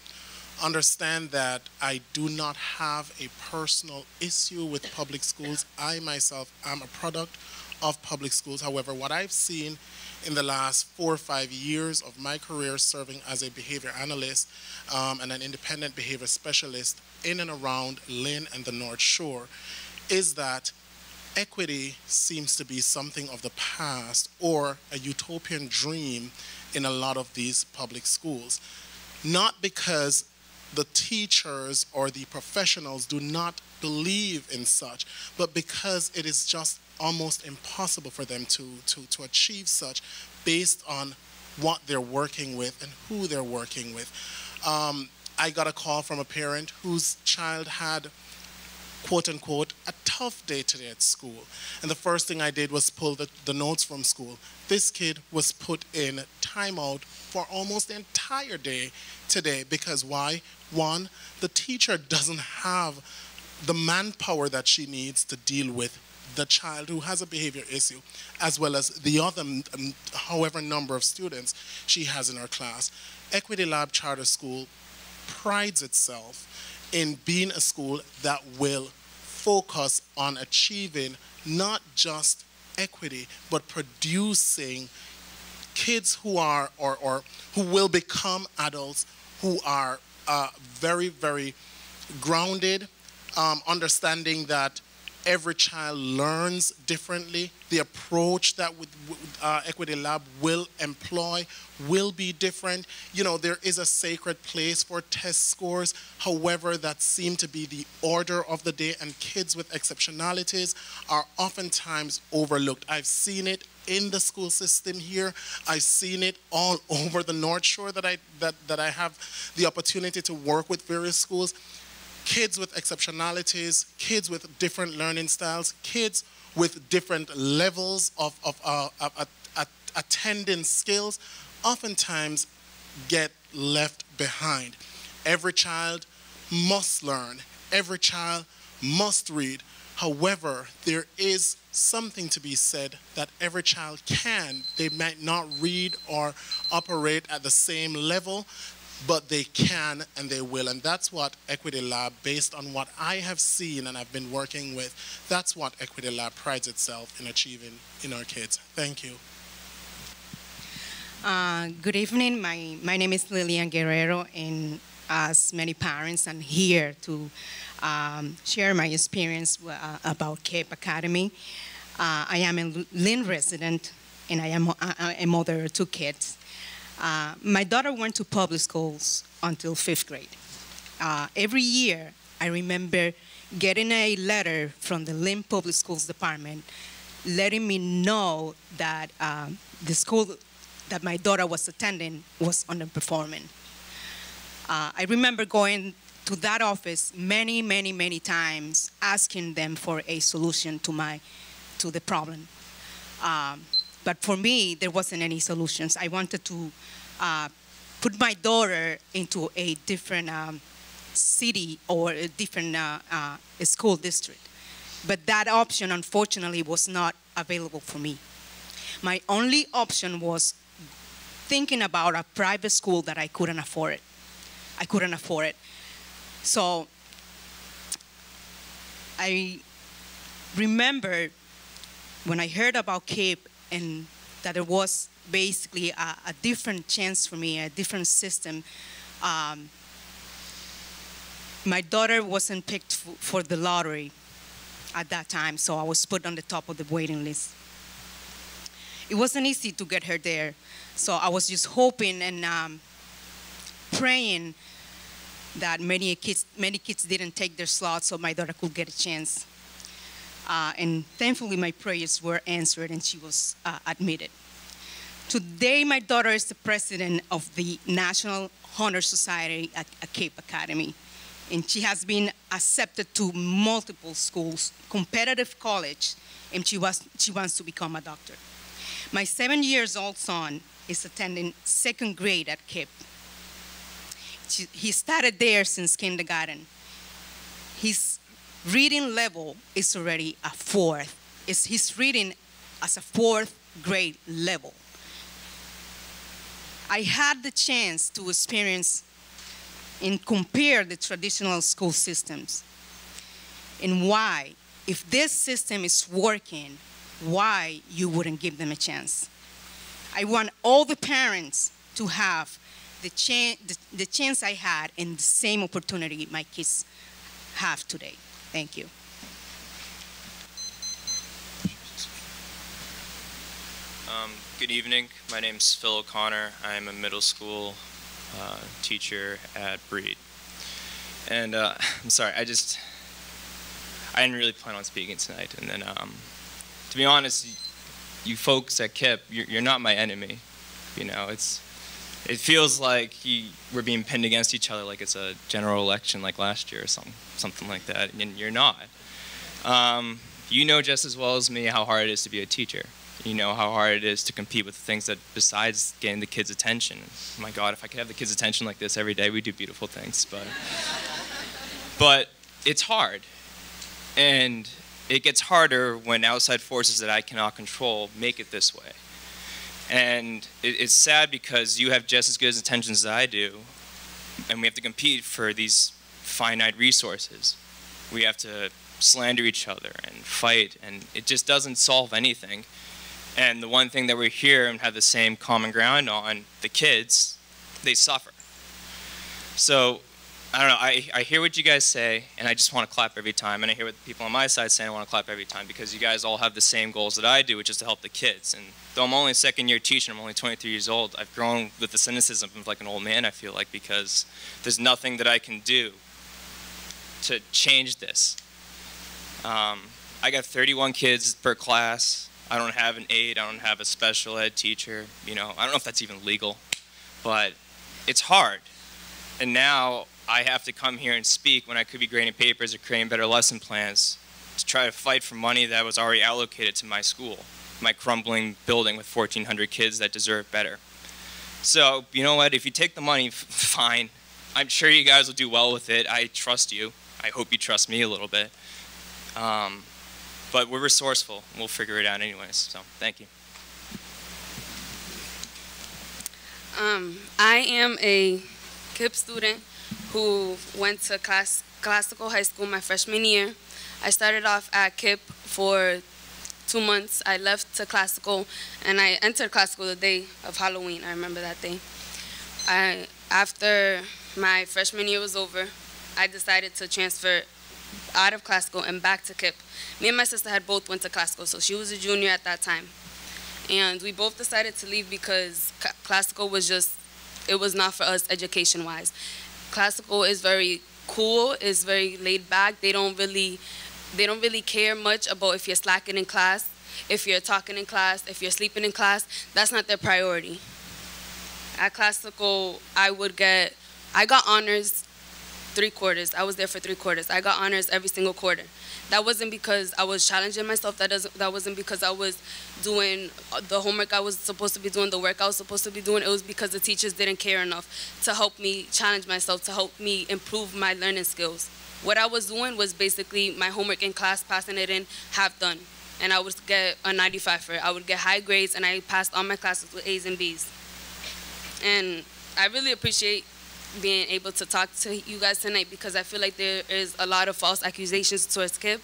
Understand that I do not have a personal issue with public schools. I myself am a product of public schools. However, what I've seen in the last 4 or 5 years of my career serving as a behavior analyst and an independent behavior specialist in and around Lynn and the North Shore is that equity seems to be something of the past or a utopian dream in a lot of these public schools. Not because the teachers or the professionals do not believe in such, but because it is just almost impossible for them to achieve such based on what they're working with and who they're working with. I got a call from a parent whose child had, quote unquote, a tough day today at school. And the first thing I did was pull the notes from school. This kid was put in timeout for almost the entire day today because why? One, the teacher doesn't have the manpower that she needs to deal with the child who has a behavior issue, as well as the other, however number of students she has in her class. Equity Lab Charter School prides itself in being a school that will focus on achieving not just equity, but producing kids who are, or who will become adults who are very, very grounded, understanding that every child learns differently. The approach that Equity Lab will employ will be different. You know, there is a sacred place for test scores. However, that seem to be the order of the day, and kids with exceptionalities are oftentimes overlooked. I've seen it in the school system here. I've seen it all over the North Shore that I have the opportunity to work with various schools. Kids with exceptionalities, kids with different learning styles, kids with different levels of attendance skills oftentimes get left behind. Every child must learn. Every child must read. However, there is something to be said that every child can. They might not read or operate at the same level, but they can and they will. And that's what Equity Lab, based on what I have seen and I've been working with, that's what Equity Lab prides itself in achieving in our kids. Thank you. Good evening. My name is Lilian Guerrero, and as many parents, I'm here to share my experience about Cape Academy. I am a Lynn resident, and I am a mother of 2 kids. My daughter went to public schools until 5th grade. Every year, I remember getting a letter from the Lynn Public Schools Department letting me know that the school that my daughter was attending was underperforming. I remember going to that office many, many, many times, asking them for a solution to the problem. But for me, there wasn't any solutions. I wanted to put my daughter into a different city or a different school district. But that option, unfortunately, was not available for me. My only option was thinking about a private school that I couldn't afford it. I couldn't afford it. So I remember when I heard about CAPE and that there was basically a different chance for me, a different system. My daughter wasn't picked for the lottery at that time, so I was put on the top of the waiting list. It wasn't easy to get her there, so I was just hoping and praying that many kids didn't take their slots so my daughter could get a chance. And thankfully, my prayers were answered and she was admitted. Today, my daughter is the president of the National Honor Society at Cape Academy. And she has been accepted to multiple schools, competitive college, and she wants to become a doctor. My 7-year-old son is attending 2nd grade at Cape. He started there since kindergarten. His reading level is already a 4th. He's reading as a 4th grade level. I had the chance to experience and compare the traditional school systems and why, if this system is working, why you wouldn't give them a chance. I want all the parents to have the chance I had and the same opportunity my kids have today. Thank you. Good evening. My name's Phil O'Connor. I'm a middle school teacher at Breed. And I'm sorry, I didn't really plan on speaking tonight. And then, to be honest, you folks at KIPP, you're not my enemy. You know, it feels like we're being pinned against each other like it's a general election like last year or something like that, and you're not. You know just as well as me how hard it is to be a teacher. You know how hard it is to compete with things that besides getting the kids' attention. Oh my God, if I could have the kids' attention like this every day, we'd do beautiful things. But it's hard. And it gets harder when outside forces that I cannot control make it this way. And it's sad because you have just as good intentions as I do, and we have to compete for these finite resources. We have to slander each other and fight, and it just doesn't solve anything. And the one thing that we're here and have the same common ground on, the kids, they suffer. So, I don't know, I hear what you guys say, and I just want to clap every time. And I hear what the people on my side say, and I want to clap every time, because you guys all have the same goals that I do, which is to help the kids. And though I'm only a 2nd-year teacher, I'm only 23 years old, I've grown with the cynicism of like an old man, I feel like, because there's nothing that I can do to change this. I got 31 kids per class. I don't have an aide, I don't have a special ed teacher, you know, I don't know if that's even legal, but it's hard. And now I have to come here and speak when I could be grading papers or creating better lesson plans to try to fight for money that was already allocated to my school, my crumbling building with 1,400 kids that deserve better. So, you know what, if you take the money, fine. I'm sure you guys will do well with it. I trust you. I hope you trust me a little bit. But we're resourceful. We'll figure it out anyways. So thank you. I am a KIPP student who went to classical high school my freshman year. I started off at KIPP for 2 months. I left to classical, and I entered classical the day of Halloween. I remember that day. After my freshman year was over, I decided to transfer out of classical and back to KIPP. Me and my sister had both went to classical, so she was a junior at that time. And we both decided to leave because classical was just, it was not for us education-wise. Classical is very cool, it's very laid back. They don't really care much about if you're slacking in class, if you're talking in class, if you're sleeping in class. That's not their priority. At classical, I got honors 3 quarters. I was there for 3 quarters. I got honors every single quarter. That wasn't because I was challenging myself. That wasn't because I was doing the homework I was supposed to be doing, the work I was supposed to be doing. It was because the teachers didn't care enough to help me challenge myself, to help me improve my learning skills. What I was doing was basically my homework in class, passing it in, half done. And I would get a 95 for it. I would get high grades, and I passed all my classes with A's and B's. And I really appreciate being able to talk to you guys tonight, because I feel like there is a lot of false accusations towards KIPP,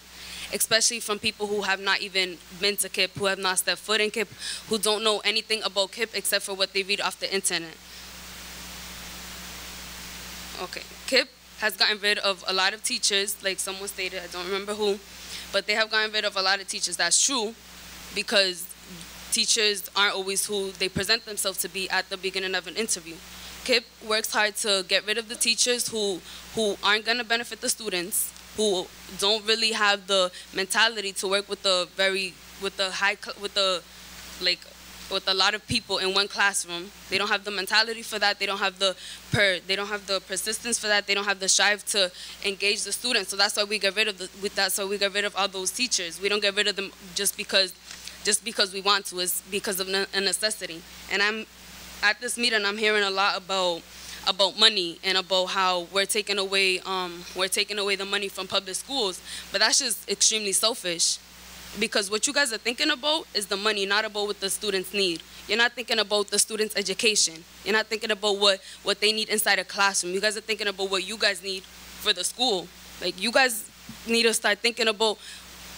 especially from people who have not even been to KIPP, who have not stepped foot in KIPP, who don't know anything about KIPP except for what they read off the internet. Okay, KIPP has gotten rid of a lot of teachers, like someone stated, I don't remember who, but they have gotten rid of a lot of teachers. That's true, because teachers aren't always who they present themselves to be at the beginning of an interview. KIPP works hard to get rid of the teachers who aren't going to benefit the students, who don't really have the mentality to work with a lot of people in one classroom. They don't have the mentality for that. They don't have the persistence for that. They don't have the drive to engage the students. So that's why we get rid of all those teachers. We don't get rid of them just because we want to. It's because of a necessity. And at this meeting, I'm hearing a lot about money and about how we're taking away the money from public schools. But that's just extremely selfish, because what you guys are thinking about is the money, not about what the students need. You're not thinking about the students' education. You're not thinking about what they need inside a classroom. You guys are thinking about what you guys need for the school. Like, you guys need to start thinking about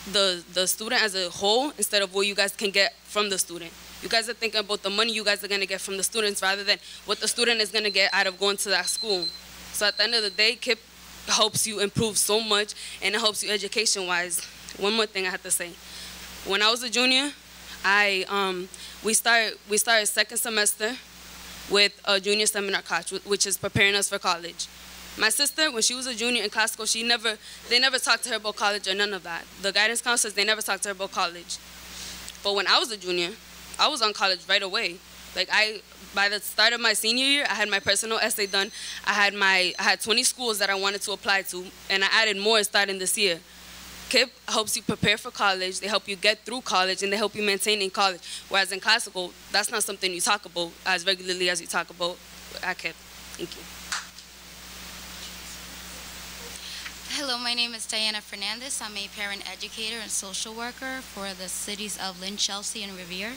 the student as a whole instead of what you guys can get from the student. You guys are thinking about the money you guys are going to get from the students rather than what the student is going to get out of going to that school. So at the end of the day, KIPP helps you improve so much, and it helps you education-wise. One more thing I have to say. When I was a junior, we started second semester with a junior seminar class, which is preparing us for college. My sister, when she was a junior in classical, they never talked to her about college or none of that. The guidance counselors, they never talked to her about college. But when I was a junior, I was on college right away. Like, by the start of my senior year, I had my personal essay done. I had 20 schools that I wanted to apply to, and I added more starting this year. KIPP helps you prepare for college. They help you get through college, and they help you maintain in college. Whereas in classical, that's not something you talk about as regularly as you talk about at KIPP. Thank you. Hello, my name is Diana Fernandez. I'm a parent educator and social worker for the cities of Lynn, Chelsea, and Revere.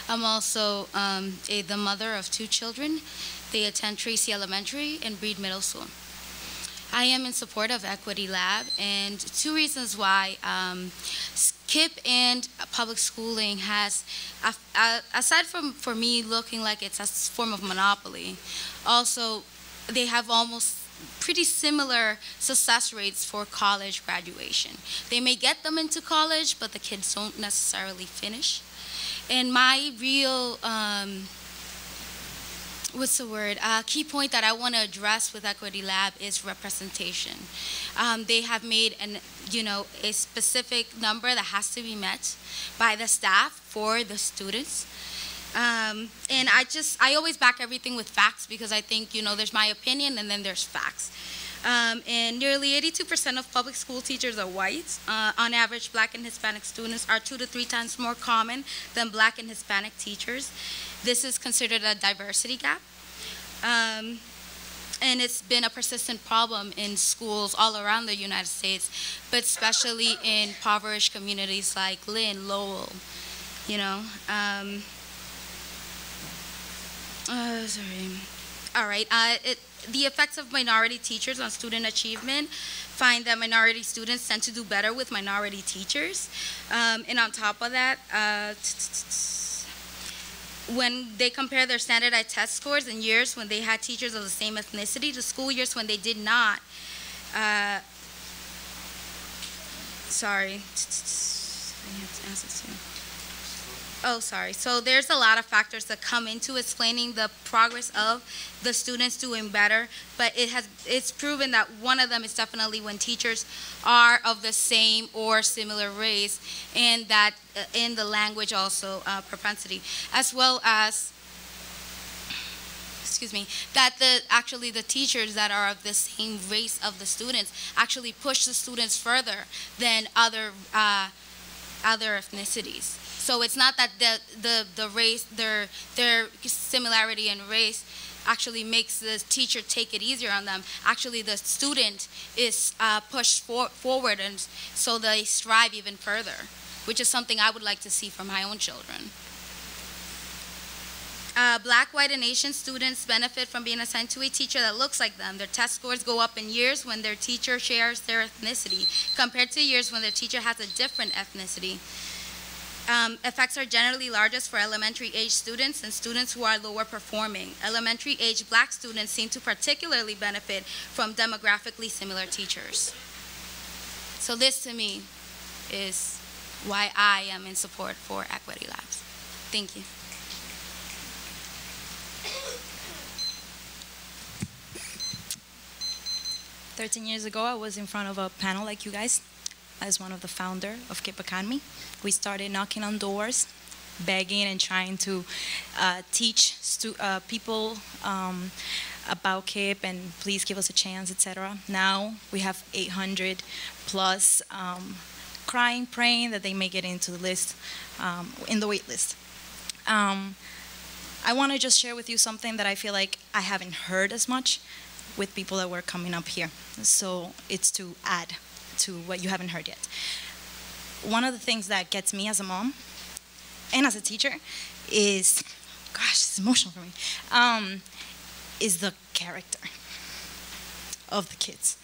I'm also the mother of 2 children. They attend Tracy Elementary and Breed Middle School. I am in support of Equity Lab, and 2 reasons why. KIPP and public schooling has, aside from for me looking like it's a form of monopoly, also they have almost pretty similar success rates for college graduation. They may get them into college, but the kids don't necessarily finish. And my real, key point that I want to address with Equity Lab is representation. They have made a specific number that has to be met by the staff for the students. And I always back everything with facts, because I think, there's my opinion and then there's facts. And nearly 82% of public school teachers are white. On average, Black and Hispanic students are 2 to 3 times more common than Black and Hispanic teachers. This is considered a diversity gap. And it's been a persistent problem in schools all around the United States, but especially in impoverished communities like Lynn, Lowell, you know. Sorry. All right. The effects of minority teachers on student achievement find that minority students tend to do better with minority teachers. And on top of that, when they compare their standardized test scores in years when they had teachers of the same ethnicity to school years when they did not, sorry. So there's a lot of factors that come into explaining the progress of the students doing better, but it's proven that one of them is definitely when teachers are of the same or similar race, and that in the language also propensity, as well as that actually the teachers that are of the same race of the students actually push the students further than other ethnicities. So it's not that the race, their similarity in race actually makes the teacher take it easier on them. Actually, the student is pushed forward, and so they strive even further, which is something I would like to see for my own children. Black, white, and Asian students benefit from being assigned to a teacher that looks like them. Their test scores go up in years when their teacher shares their ethnicity, compared to years when their teacher has a different ethnicity. Effects are generally largest for elementary age students and students who are lower performing. Elementary age black students seem to particularly benefit from demographically similar teachers. So this to me is why I am in support for Equity Labs. Thank you. Years ago, I was in front of a panel like you guys as one of the founder of KIPP Academy. We started knocking on doors, begging and trying to teach people about KIPP and please give us a chance, etc. Now we have 800 plus crying, praying that they may get into the list, in the wait list. I want to just share with you something that I feel like I haven't heard as much with people that were coming up here. So it's to add to what you haven't heard yet. One of the things that gets me as a mom and as a teacher is, gosh, it's emotional for me, is the character of the kids.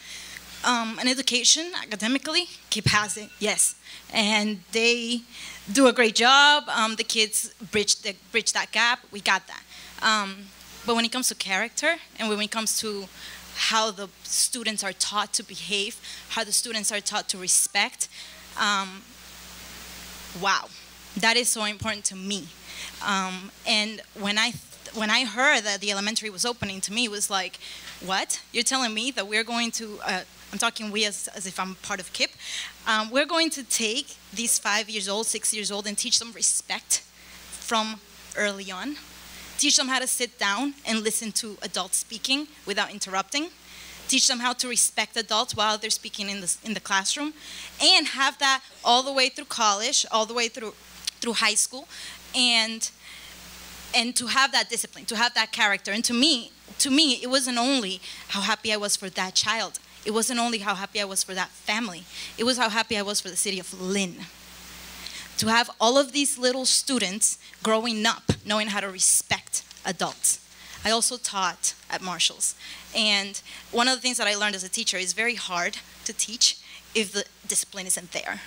An education, academically, KIPP has it, yes. And they do a great job. The kids bridge that gap. We got that. But when it comes to character, and when it comes to how the students are taught to behave, how the students are taught to respect, wow, that is so important to me. And when I heard that the elementary was opening, to me it was like, what? You're telling me that we're going to, I'm talking we as if I'm part of KIPP, we're going to take these 5 years old, 6 years old, and teach them respect from early on. Teach them how to sit down and listen to adults speaking without interrupting. Teach them how to respect adults while they're speaking in the classroom. And have that all the way through college, all the way through high school. And to have that discipline, to have that character. And to me, it wasn't only how happy I was for that child. It wasn't only how happy I was for that family. It was how happy I was for the city of Lynn. To have all of these little students growing up knowing how to respect adults. I also taught at Marshall's. And one of the things that I learned as a teacher is very hard to teach if the discipline isn't there,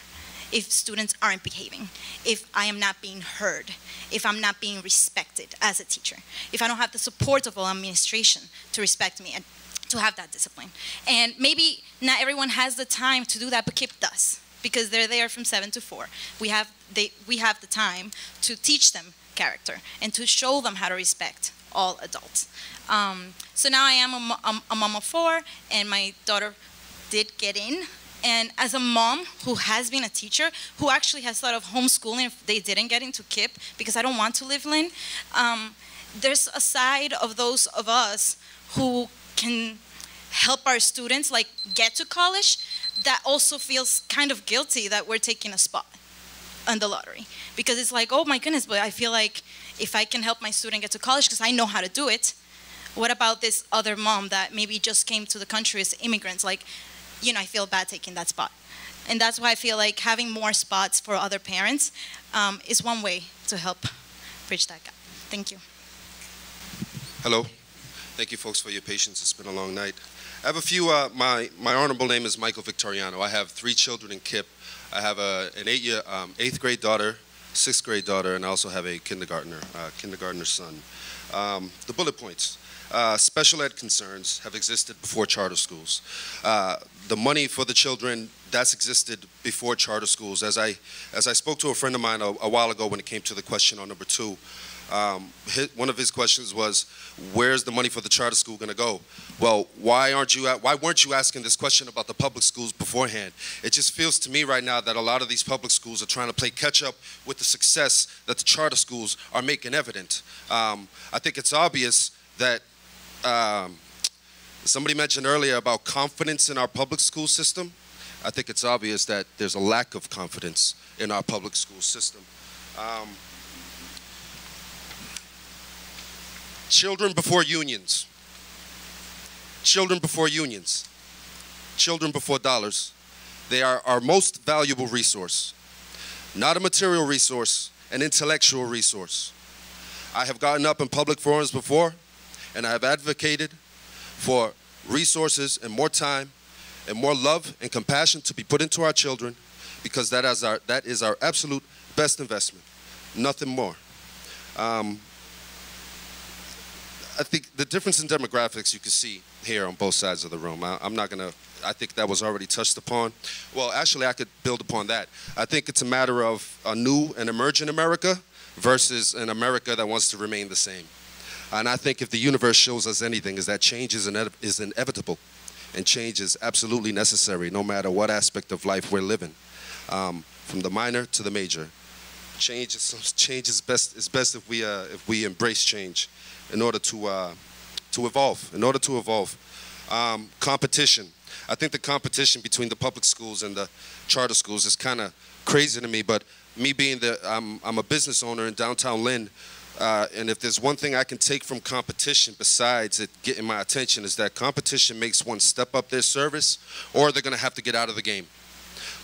if students aren't behaving, if I am not being heard, if I'm not being respected as a teacher, if I don't have the support of all administration to respect me and to have that discipline. And maybe not everyone has the time to do that, but KIPP does, because they're there from 7 to 4. We have the time to teach them character and to show them how to respect all adults. So now I am a mom of 4, and my daughter did get in. And as a mom who has been a teacher, who actually has thought of homeschooling if they didn't get into KIPP, because I don't want to live Lynn, there's a side of those of us who can help our students like get to college that also feels kind of guilty that we're taking a spot on the lottery. Because it's like, oh my goodness, but I feel like if I can help my student get to college because I know how to do it, What about this other mom that maybe just came to the country as immigrants? Like, you know, I feel bad taking that spot. And that's why I feel like having more spots for other parents is one way to help bridge that gap. Thank you. Hello. Thank you, folks, for your patience. It's been a long night. I have a few, my honorable name is Michael Victoriano. I have 3 children in KIPP. I have an 8th grade daughter, 6th grade daughter, and I also have a kindergartner son. The bullet points. Special ed concerns have existed before charter schools. The money for the children, that's existed before charter schools. As I spoke to a friend of mine a while ago when it came to the question on number 2, one of his questions was, where's the money for the charter school going to go? Well, why weren't you asking this question about the public schools beforehand? It just feels to me right now that a lot of these public schools are trying to play catch up with the success that the charter schools are making evident. I think it's obvious that somebody mentioned earlier about confidence in our public school system. I think it's obvious that there's a lack of confidence in our public school system. Children before unions. Children before unions. Children before dollars. They are our most valuable resource. Not a material resource, an intellectual resource. I have gotten up in public forums before, and I have advocated for resources and more time and more love and compassion to be put into our children, because that is our absolute best investment. Nothing more. I think the difference in demographics you can see here on both sides of the room. I'm not going to, I think that was already touched upon. Well, actually, I could build upon that. I think it's a matter of a new and emerging America versus an America that wants to remain the same. And I think if the universe shows us anything, is that change is inevitable, and change is absolutely necessary, no matter what aspect of life we're living, from the minor to the major. Change is best if we embrace change in order to evolve. Competition. I think the competition between the public schools and the charter schools is kind of crazy to me. But me being I'm a business owner in downtown Lynn, and if there's one thing I can take from competition besides it getting my attention, is that competition makes one step up their service, or they're going to have to get out of the game.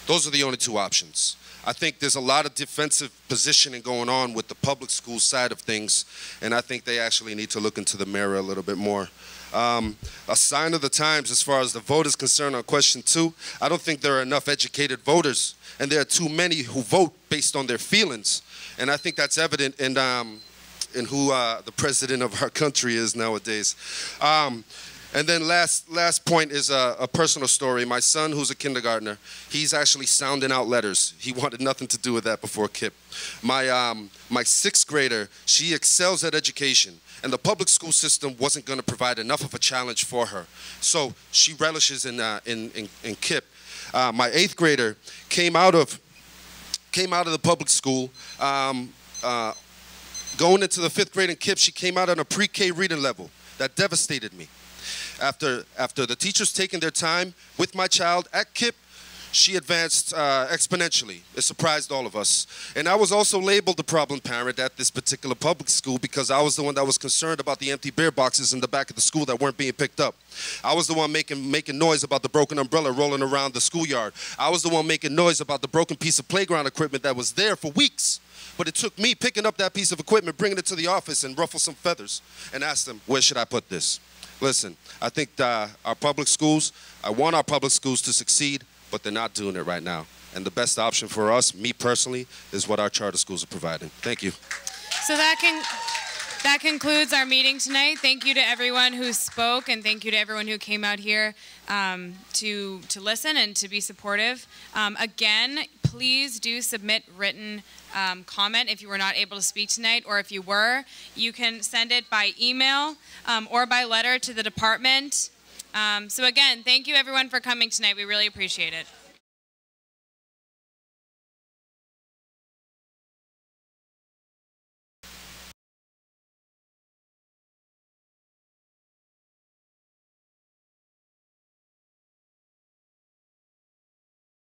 Those are the only 2 options. I think there's a lot of defensive positioning going on with the public school side of things, and I think they actually need to look into the mirror a little bit more. A sign of the times as far as the vote is concerned on question 2, I don't think there are enough educated voters, and there are too many who vote based on their feelings, and I think that's evident in who the president of our country is nowadays. And then last point is a personal story. My son, who's a kindergartner, he's actually sounding out letters. He wanted nothing to do with that before KIPP. My 6th grader, she excels at education, and the public school system wasn't going to provide enough of a challenge for her. So she relishes in KIPP. My 8th grader came out of the public school. Going into the 5th grade in KIPP, she came out on a pre-K reading level. That devastated me. After the teachers taking their time with my child at KIPP, she advanced exponentially. It surprised all of us. And I was also labeled the problem parent at this particular public school because I was the one that was concerned about the empty beer boxes in the back of the school that weren't being picked up. I was the one making noise about the broken umbrella rolling around the schoolyard. I was the one making noise about the broken piece of playground equipment that was there for weeks. But it took me picking up that piece of equipment, bringing it to the office, and ruffle some feathers and ask them, where should I put this? Listen, I think our public schools, I want our public schools to succeed, but they're not doing it right now. And the best option for us, me personally, is what our charter schools are providing. Thank you. So that concludes our meeting tonight. Thank you to everyone who spoke, and thank you to everyone who came out here to listen and to be supportive. Again, please do submit written comment if you were not able to speak tonight, or if you were, you can send it by email or by letter to the department. So again, thank you everyone for coming tonight. We really appreciate it.